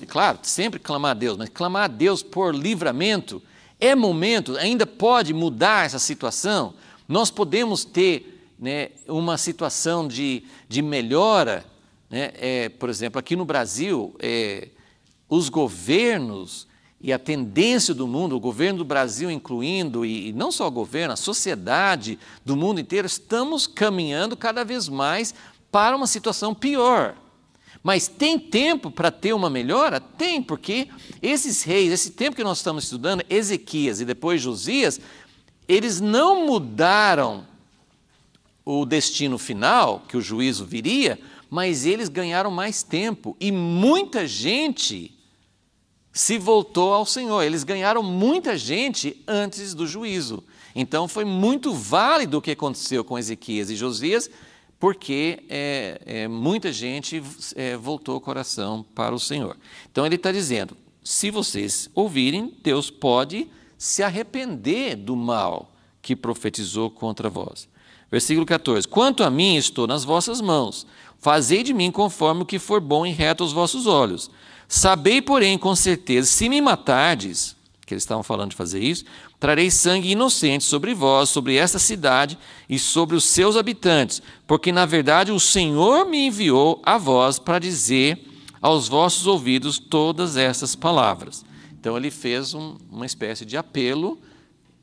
Claro, sempre clamar a Deus, mas clamar a Deus por livramento, é momento, ainda pode mudar essa situação? Nós podemos ter, né, uma situação de melhora, né? Por exemplo, aqui no Brasil, os governos e a tendência do mundo, o governo do Brasil incluindo, e não só o governo, a sociedade do mundo inteiro, estamos caminhando cada vez mais para uma situação pior. Mas tem tempo para ter uma melhora? Tem, porque esses reis, esse tempo que nós estamos estudando, Ezequias e depois Josias, eles não mudaram o destino final, que o juízo viria, mas eles ganharam mais tempo. E muita gente se voltou ao Senhor. Eles ganharam muita gente antes do juízo. Então foi muito válido o que aconteceu com Ezequias e Josias, porque muita gente voltou o coração para o Senhor. Então ele está dizendo, se vocês ouvirem, Deus pode se arrepender do mal que profetizou contra vós. Versículo 14, quanto a mim, estou nas vossas mãos, fazei de mim conforme o que for bom e reto aos vossos olhos. Sabei, porém, com certeza, se me matardes, que eles estavam falando de fazer isso, trarei sangue inocente sobre vós, sobre esta cidade e sobre os seus habitantes, porque, na verdade, o Senhor me enviou a vós para dizer aos vossos ouvidos todas estas palavras. Então, ele fez uma espécie de apelo,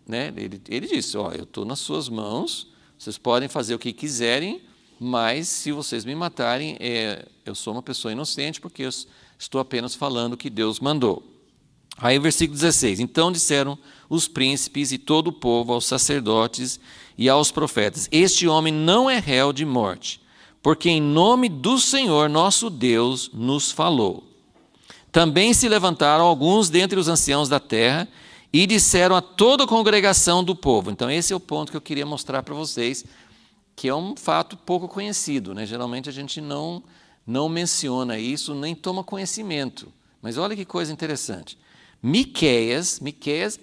né? Ele disse, eu estou nas suas mãos, vocês podem fazer o que quiserem, mas se vocês me matarem, eu sou uma pessoa inocente, porque Estou apenas falando o que Deus mandou. Aí, versículo 16. Então disseram os príncipes e todo o povo aos sacerdotes e aos profetas: este homem não é réu de morte, porque em nome do Senhor nosso Deus nos falou. Também se levantaram alguns dentre os anciãos da terra e disseram a toda a congregação do povo. Então, esse é o ponto que eu queria mostrar para vocês, que é um fato pouco conhecido, né? Geralmente a gente não menciona isso, nem toma conhecimento. Mas olha que coisa interessante. Miqueias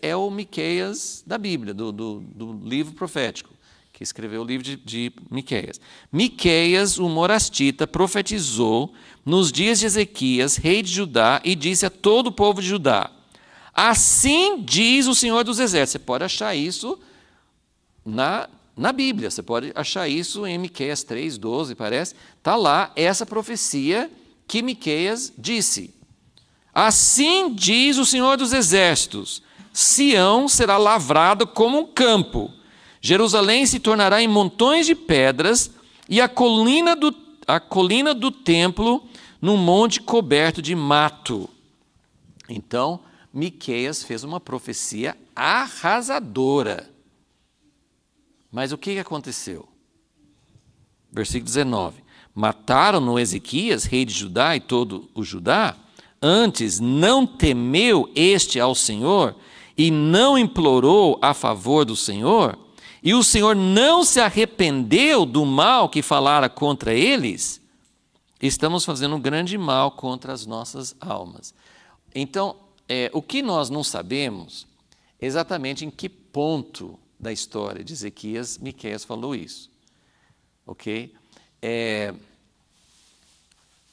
é o Miqueias da Bíblia, do livro profético, que escreveu o livro de Miqueias. Miqueias, o morastita, profetizou nos dias de Ezequias, rei de Judá, e disse a todo o povo de Judá: assim diz o Senhor dos Exércitos. Você pode achar isso na Bíblia, você pode achar isso em Miqueias 3:12, parece. Está lá essa profecia que Miqueias disse. Assim diz o Senhor dos Exércitos: Sião será lavrado como um campo, Jerusalém se tornará em montões de pedras, e a colina do templo num monte coberto de mato. Então, Miqueias fez uma profecia arrasadora. Mas o que aconteceu? Versículo 19. Mataram-no Ezequias, rei de Judá, e todo o Judá. Antes não temeu este ao Senhor e não implorou a favor do Senhor, e o Senhor não se arrependeu do mal que falara contra eles. Estamos fazendo um grande mal contra as nossas almas. Então, o que nós não sabemos é exatamente em que ponto da história de Ezequias, Miqueias falou isso. Ok?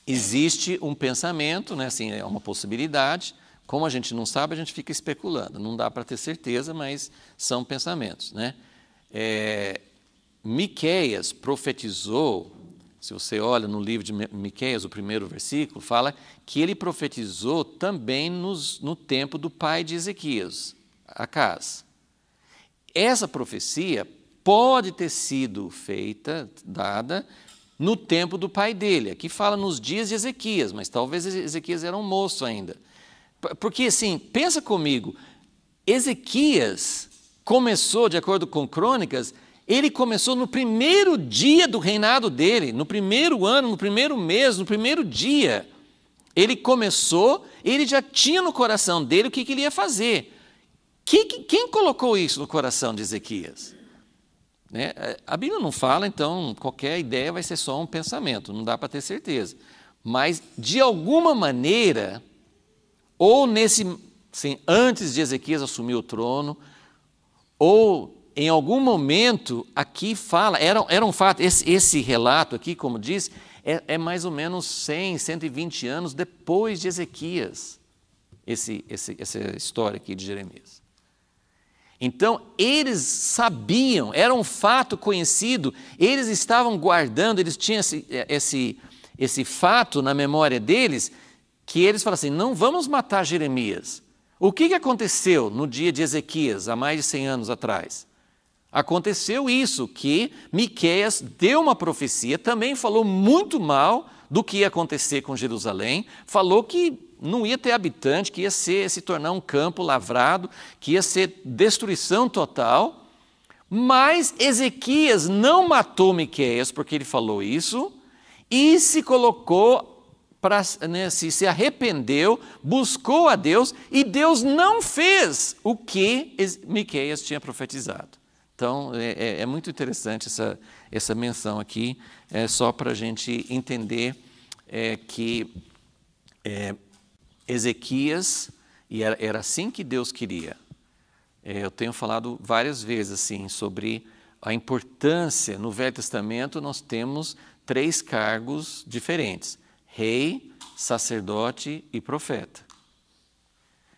Existe um pensamento, né, assim, é uma possibilidade. Como a gente não sabe, a gente fica especulando. Não dá para ter certeza, mas são pensamentos, né? Miqueias profetizou, se você olha no livro de Miqueias, o primeiro versículo, fala que ele profetizou também no tempo do pai de Ezequias, Acás. Essa profecia pode ter sido dada no tempo do pai dele. Aqui fala nos dias de Ezequias, mas talvez Ezequias era um moço ainda. Porque, assim, pensa comigo, Ezequias começou, de acordo com Crônicas, ele começou no primeiro dia do reinado dele, no primeiro ano, no primeiro mês, no primeiro dia. Ele começou, ele já tinha no coração dele o que ele ia fazer. Quem colocou isso no coração de Ezequias? Né? A Bíblia não fala, então qualquer ideia vai ser só um pensamento, não dá para ter certeza. Mas, de alguma maneira, ou antes de Ezequias assumir o trono, ou em algum momento, aqui fala, era um fato, esse relato aqui, como diz, é mais ou menos 100, 120 anos depois de Ezequias, essa história aqui de Jeremias. Então, eles sabiam, era um fato conhecido, eles estavam guardando, eles tinham esse fato na memória deles, que eles falaram assim: não vamos matar Jeremias. O que aconteceu no dia de Ezequias, há mais de 100 anos atrás? Aconteceu isso, que Miqueias deu uma profecia, também falou muito mal do que ia acontecer com Jerusalém, falou que não ia ter habitante, que ia se tornar um campo lavrado, que ia ser destruição total. Mas Ezequias não matou Miqueias porque ele falou isso, e se colocou, se arrependeu, buscou a Deus, e Deus não fez o que Miqueias tinha profetizado. Então, é muito interessante essa menção aqui, só para a gente entender que Ezequias, e era assim que Deus queria. Eu tenho falado várias vezes assim, sobre a importância. No Velho Testamento nós temos 3 cargos diferentes: rei, sacerdote e profeta.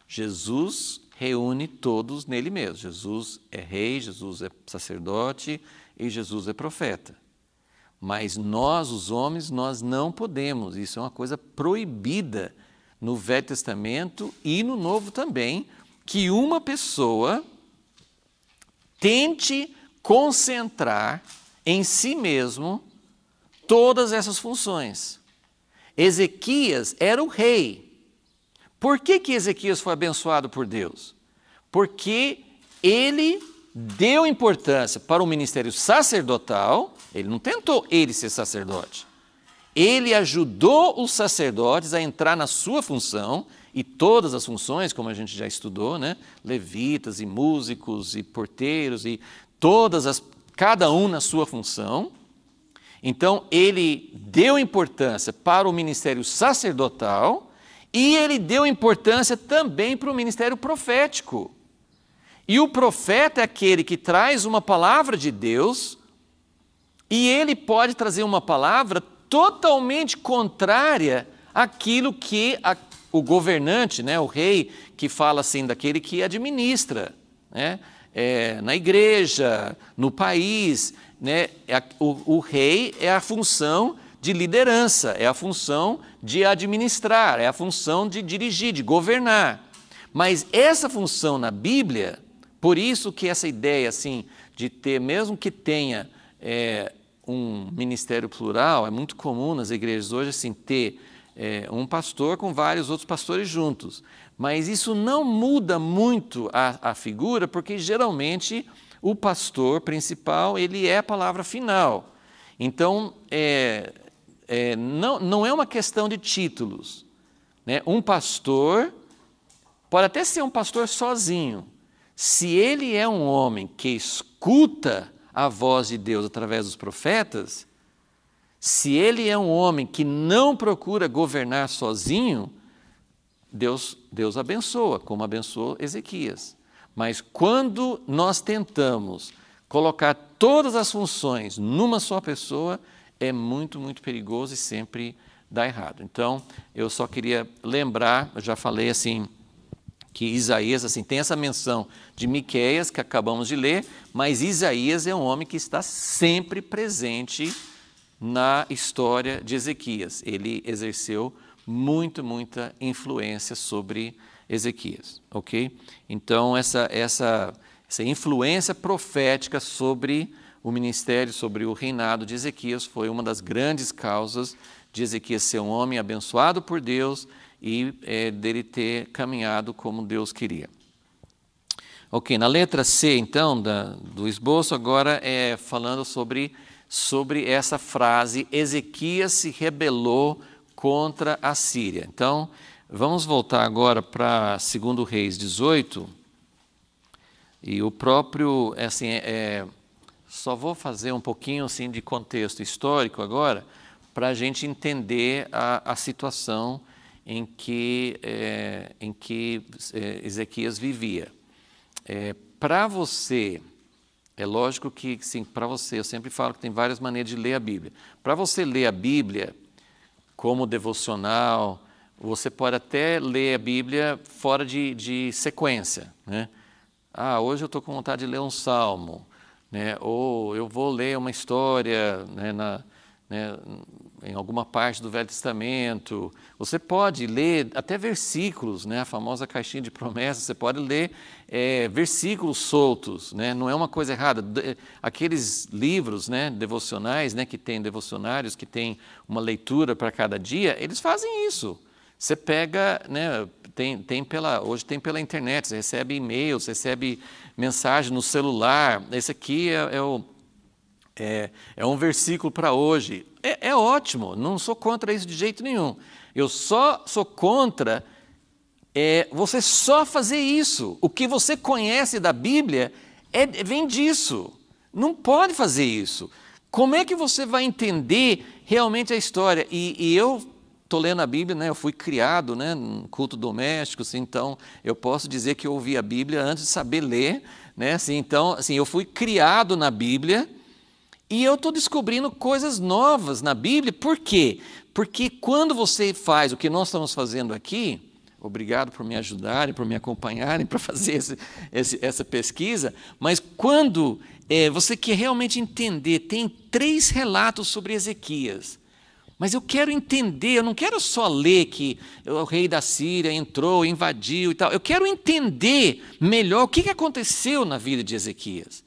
Jesus reúne todos nele mesmo. Jesus é rei, Jesus é sacerdote e Jesus é profeta. Mas nós, os homens, nós não podemos. Isso é uma coisa proibida no Velho Testamento e no Novo também, que uma pessoa tente concentrar em si mesmo todas essas funções. Ezequias era o rei. Por que Ezequias foi abençoado por Deus? Porque ele deu importância para o ministério sacerdotal. Ele não tentou ele ser sacerdote. Ele ajudou os sacerdotes a entrar na sua função, e todas as funções, como a gente já estudou, né? Levitas e músicos e porteiros, e cada um na sua função. Então, ele deu importância para o ministério sacerdotal e ele deu importância também para o ministério profético. E o profeta é aquele que traz uma palavra de Deus e ele pode trazer uma palavra totalmente contrária àquilo que o governante, né, o rei, que fala assim, daquele que administra, né, na igreja, no país, né, o rei é a função de liderança, é a função de administrar, é a função de dirigir, de governar. Mas essa função na Bíblia, por isso que essa ideia assim, de ter, mesmo que tenha um ministério plural, é muito comum nas igrejas hoje assim, ter um pastor com vários outros pastores juntos. Mas isso não muda muito a figura, porque geralmente o pastor principal ele é a palavra final. Então, não é uma questão de títulos, né? Um pastor pode até ser um pastor sozinho. Se ele é um homem que escuta a voz de Deus através dos profetas, se ele é um homem que não procura governar sozinho, Deus abençoa, como abençoou Ezequias. Mas quando nós tentamos colocar todas as funções numa só pessoa, é muito, muito perigoso e sempre dá errado. Então, eu só queria lembrar, eu já falei assim, que Isaías assim, tem essa menção de Miqueias, que acabamos de ler, mas Isaías é um homem que está sempre presente na história de Ezequias. Ele exerceu muita influência sobre Ezequias, ok? Então, essa influência profética sobre o ministério, sobre o reinado de Ezequias, foi uma das grandes causas de Ezequias ser um homem abençoado por Deus e dele ter caminhado como Deus queria. Ok, na letra C, então, do esboço, agora é falando sobre essa frase, Ezequias se rebelou contra a Síria. Então, vamos voltar agora para 2 Reis 18, e o próprio, assim, só vou fazer um pouquinho assim, de contexto histórico agora, para a gente entender a situação em que Ezequias vivia. Para você, é lógico que, sim, para você, eu sempre falo que tem várias maneiras de ler a Bíblia. Para você ler a Bíblia como devocional, você pode até ler a Bíblia fora de sequência, né? Hoje eu estou com vontade de ler um salmo, né? Ou eu vou ler uma história, né, em alguma parte do Velho Testamento. Você pode ler até versículos, né? A famosa caixinha de promessas, você pode ler versículos soltos, né? Não é uma coisa errada. Aqueles livros, né, devocionais, né, que tem devocionários, que tem uma leitura para cada dia, eles fazem isso. Você pega, né, hoje tem pela internet, você recebe e-mails, recebe mensagem no celular. Esse aqui é um versículo para hoje. É ótimo, não sou contra isso de jeito nenhum. Eu só sou contra você só fazer isso. O que você conhece da Bíblia vem disso. Não pode fazer isso. Como é que você vai entender realmente a história? E eu estou lendo a Bíblia, né? Eu fui criado, né, num culto doméstico, assim, então eu posso dizer que eu ouvi a Bíblia antes de saber ler, né? Assim, então, assim, eu fui criado na Bíblia e eu estou descobrindo coisas novas na Bíblia. Por quê? Porque quando você faz o que nós estamos fazendo aqui, obrigado por me ajudarem, por me acompanharem para fazer essa pesquisa, mas quando você quer realmente entender, tem 3 relatos sobre Ezequias. Mas eu quero entender, eu não quero só ler que o rei da Síria entrou, invadiu e tal. Eu quero entender melhor o que aconteceu na vida de Ezequias.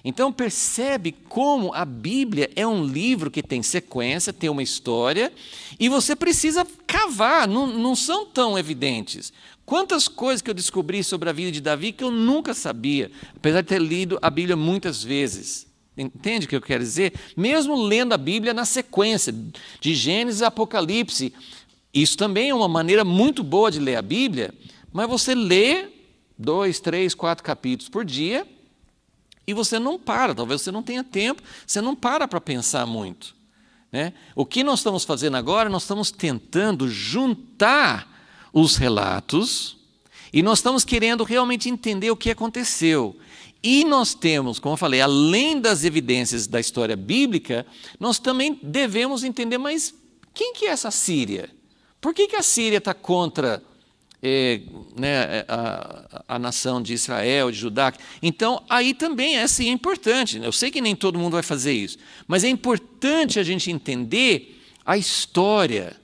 Então percebe como a Bíblia é um livro que tem sequência, tem uma história, e você precisa cavar, não são tão evidentes. Quantas coisas que eu descobri sobre a vida de Davi que eu nunca sabia, apesar de ter lido a Bíblia muitas vezes. Entende o que eu quero dizer? Mesmo lendo a Bíblia na sequência, de Gênesis a Apocalipse, isso também é uma maneira muito boa de ler a Bíblia, mas você lê 2, 3, 4 capítulos por dia, e você não para, talvez você não tenha tempo, você não para pensar muito. Né? O que nós estamos fazendo agora, nós estamos tentando juntar os relatos e nós estamos querendo realmente entender o que aconteceu. E nós temos, como eu falei, além das evidências da história bíblica, nós também devemos entender, mas quem que é essa Síria? Por que a Síria está contra a nação de Israel, de Judá? Então, aí também é importante. Eu sei que nem todo mundo vai fazer isso, mas é importante a gente entender a história.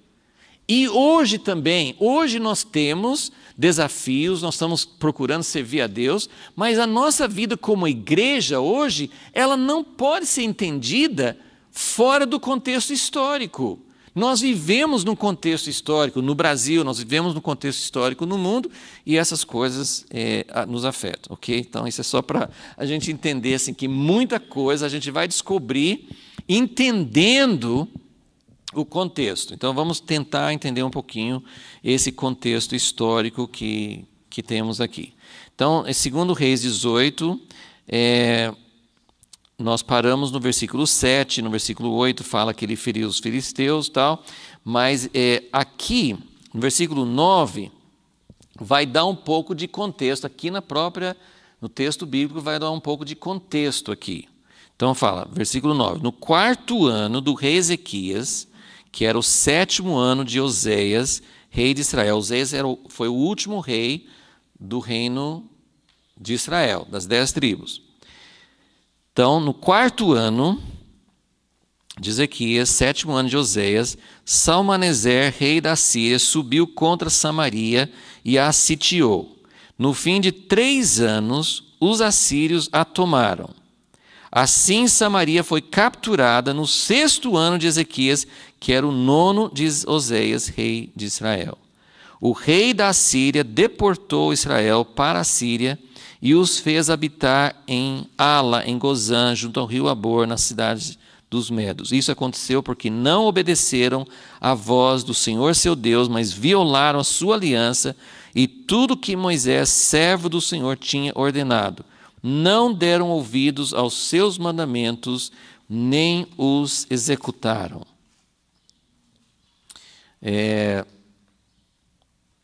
E hoje também, hoje nós temos desafios, nós estamos procurando servir a Deus, mas a nossa vida como igreja hoje, ela não pode ser entendida fora do contexto histórico. Nós vivemos num contexto histórico no Brasil, nós vivemos num contexto histórico no mundo, e essas coisas nos afetam, ok? Então, isso é só para a gente entender assim, que muita coisa a gente vai descobrir entendendo o contexto. Então, vamos tentar entender um pouquinho esse contexto histórico que temos aqui. Então, segundo Reis 18, nós paramos no versículo 7, no versículo 8 fala que ele feriu os filisteus, tal, mas aqui, no versículo 9, vai dar um pouco de contexto, aqui no texto bíblico vai dar um pouco de contexto aqui. Então fala, versículo 9, no 4º ano do rei Ezequias, que era o 7º ano de Oséias, rei de Israel. Oséias foi o último rei do reino de Israel, das 10 tribos. Então, no 4º ano de Ezequias, 7º ano de Oséias, Salmaneser, rei da Síria, subiu contra Samaria e a sitiou. No fim de 3 anos, os assírios a tomaram. Assim, Samaria foi capturada no 6º ano de Ezequias, que era o 9º de Oséias, rei de Israel. O rei da Síria deportou Israel para a Síria e os fez habitar em Ala, em Gozã, junto ao rio Abor, na cidade dos Medos. Isso aconteceu porque não obedeceram à voz do Senhor seu Deus, mas violaram a sua aliança e tudo que Moisés, servo do Senhor, tinha ordenado. Não deram ouvidos aos seus mandamentos, nem os executaram.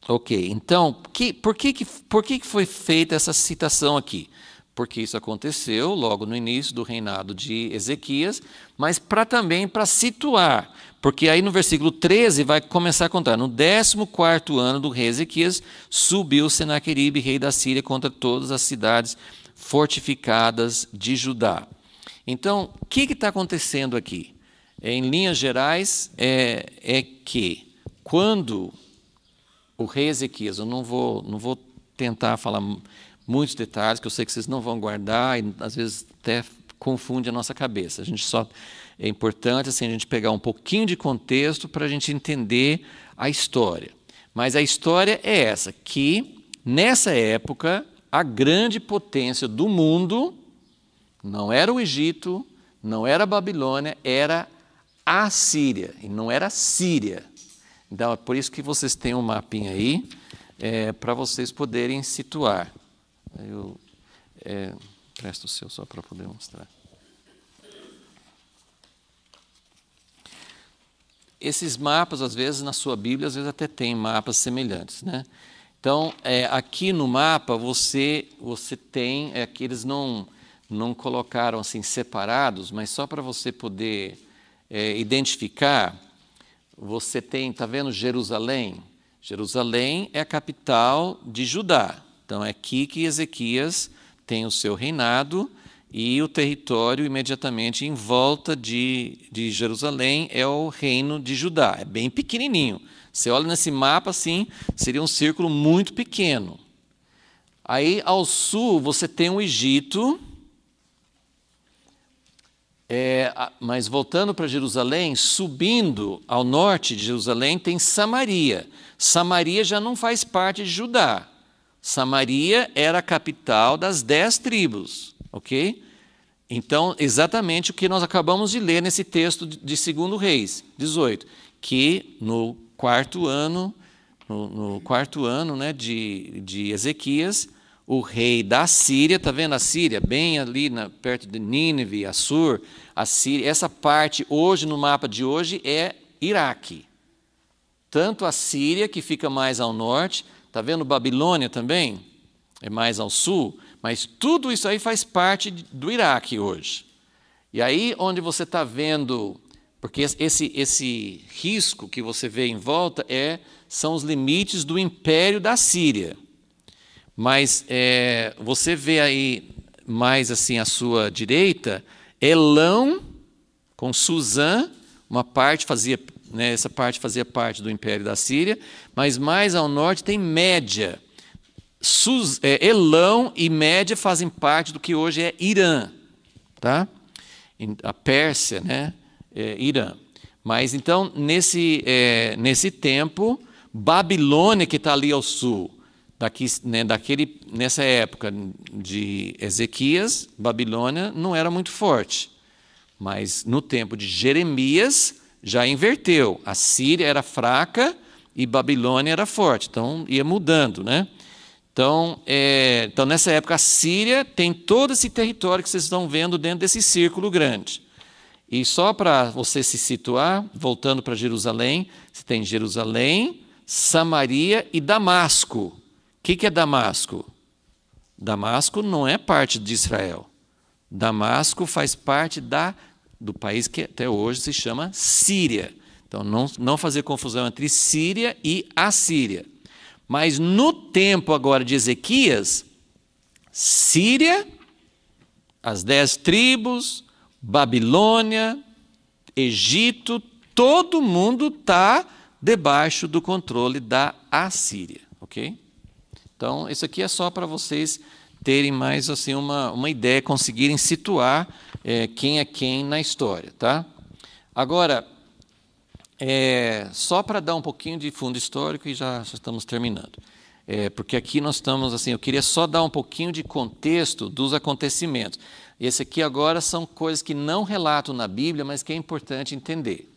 Ok, então, por que foi feita essa citação aqui? Porque isso aconteceu logo no início do reinado de Ezequias, mas também para situar, porque aí no versículo 13 vai começar a contar, no 14º ano do rei Ezequias, subiu Senaqueribe, rei da Síria, contra todas as cidades fortificadas de Judá. Então, o que está acontecendo aqui? Em linhas gerais, é que quando o rei Ezequias, eu não vou tentar falar muitos detalhes, que eu sei que vocês não vão guardar, e às vezes até confunde a nossa cabeça. É importante assim, a gente pegar um pouquinho de contexto para a gente entender a história. Mas a história é essa, que nessa época, a grande potência do mundo não era o Egito, não era a Babilônia, era a Síria, e não era a Síria. Então, é por isso que vocês têm um mapinha aí, para vocês poderem situar. Eu presto o seu só para poder mostrar. Esses mapas, às vezes, na sua Bíblia, às vezes até tem mapas semelhantes, né? Então, aqui no mapa, você tem, que eles não colocaram assim separados, mas só para você poder identificar, você tem, está vendo Jerusalém? Jerusalém é a capital de Judá. Então, é aqui que Ezequias tem o seu reinado e o território imediatamente em volta de Jerusalém é o reino de Judá. É bem pequenininho. Você olha nesse mapa, assim, seria um círculo muito pequeno. Aí, ao sul, você tem o Egito, Mas voltando para Jerusalém, subindo ao norte de Jerusalém, tem Samaria. Samaria já não faz parte de Judá. Samaria era a capital das 10 tribos, ok? Então, exatamente o que nós acabamos de ler nesse texto de 2 Reis 18, que no quarto ano, né, de Ezequias, o rei da Síria, está vendo a Síria? Bem ali perto de Nínive, Assur, a Síria. Essa parte, hoje, no mapa de hoje, é Iraque. Tanto a Síria, que fica mais ao norte, está vendo Babilônia também? É mais ao sul, mas tudo isso aí faz parte do Iraque hoje. E aí, onde você está vendo, porque esse risco que você vê em volta são os limites do Império da Síria. Mas você vê aí mais assim à sua direita, Elão com Suzã, uma parte fazia, né, essa parte fazia parte do Império da Síria, mas mais ao norte tem Média. Elão e Média fazem parte do que hoje é Irã, tá? A Pérsia, né, Irã. Mas então nesse tempo, Babilônia, que está ali ao sul, nessa época de Ezequias, Babilônia não era muito forte. Mas no tempo de Jeremias já inverteu. A Síria era fraca e Babilônia era forte. Então ia mudando, né? Então nessa época a Síria tem todo esse território que vocês estão vendo dentro desse círculo grande. E só para você se situar, voltando para Jerusalém, você tem Jerusalém, Samaria e Damasco. O que é Damasco? Damasco não é parte de Israel. Damasco faz parte do país que até hoje se chama Síria. Então, não fazer confusão entre Síria e Assíria. Mas no tempo agora de Ezequias, Síria, as 10 tribos, Babilônia, Egito, todo mundo está debaixo do controle da Assíria, ok? Então, isso aqui é só para vocês terem mais assim, uma ideia, conseguirem situar quem é quem na história. Tá? Agora, só para dar um pouquinho de fundo histórico e já estamos terminando. Porque aqui nós estamos, assim, eu queria só dar um pouquinho de contexto dos acontecimentos. Esse aqui agora são coisas que não relatam na Bíblia, mas que é importante entender.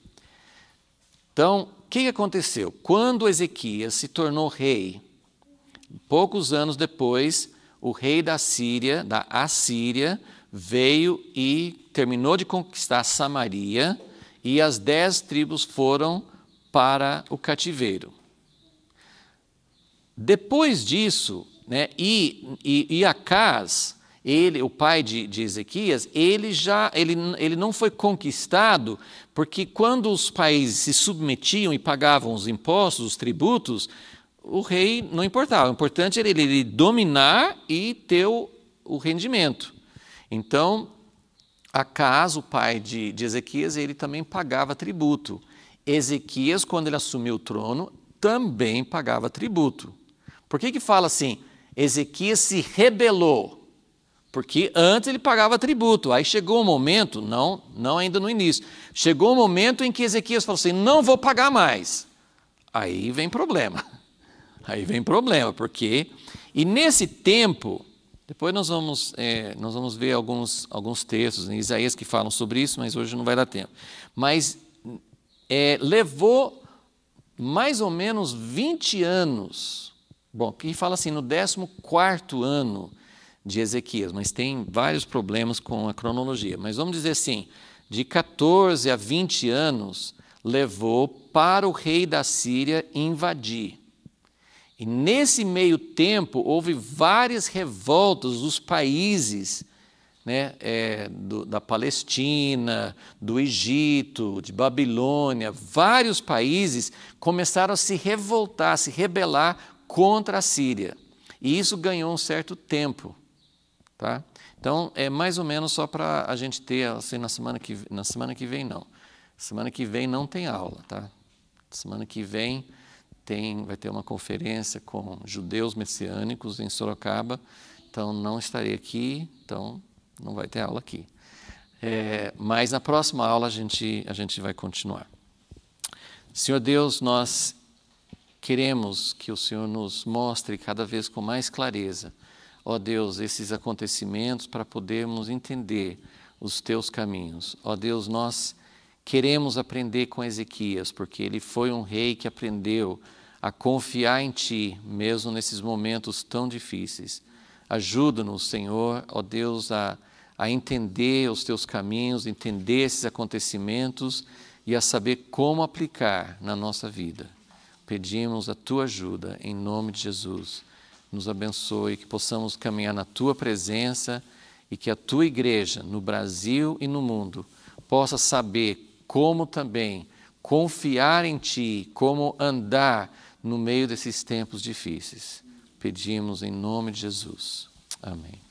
Então, o que aconteceu? Quando Ezequias se tornou rei, poucos anos depois, o rei da Assíria, veio e terminou de conquistar Samaria, e as 10 tribos foram para o cativeiro. Depois disso, né, e Acaz, o pai de Ezequias, ele não foi conquistado, porque quando os países se submetiam e pagavam os impostos, os tributos, o rei não importava. O importante era ele dominar e ter o rendimento. Então, Acaz, o pai de Ezequias, ele também pagava tributo. Ezequias, quando ele assumiu o trono, também pagava tributo. Por que fala assim? Ezequias se rebelou. Porque antes ele pagava tributo. Aí chegou um momento, não ainda no início, chegou um momento em que Ezequias falou assim, não vou pagar mais. Aí vem problema. Porque... E nesse tempo, depois nós vamos ver alguns textos em Isaías que falam sobre isso, mas hoje não vai dar tempo. Mas levou mais ou menos 20 anos. Bom, aqui fala assim, no 14º ano de Ezequias, mas tem vários problemas com a cronologia. Mas vamos dizer assim, de 14 a 20 anos, levou para o rei da Síria invadir. E nesse meio tempo, houve várias revoltas dos países, né, da Palestina, do Egito, de Babilônia. Vários países começaram a se revoltar, a se rebelar contra a Síria. E isso ganhou um certo tempo. Tá? Então, é mais ou menos só para a gente ter, assim, na semana que vem não. Semana que vem não tem aula. Tá? Semana que vem vai ter uma conferência com judeus messiânicos em Sorocaba, então não estarei aqui, então não vai ter aula aqui. Mas na próxima aula a gente vai continuar. Senhor Deus, nós queremos que o Senhor nos mostre cada vez com mais clareza, ó Deus, esses acontecimentos para podermos entender os teus caminhos. Ó Deus, nós queremos aprender com Ezequias, porque ele foi um rei que aprendeu a confiar em Ti, mesmo nesses momentos tão difíceis. Ajuda-nos, Senhor, ó Deus, a entender os Teus caminhos, entender esses acontecimentos e a saber como aplicar na nossa vida. Pedimos a Tua ajuda, em nome de Jesus. Nos abençoe, que possamos caminhar na Tua presença e que a Tua igreja, no Brasil e no mundo, possa saber como também confiar em Ti, como andar no meio desses tempos difíceis. Pedimos em nome de Jesus. Amém.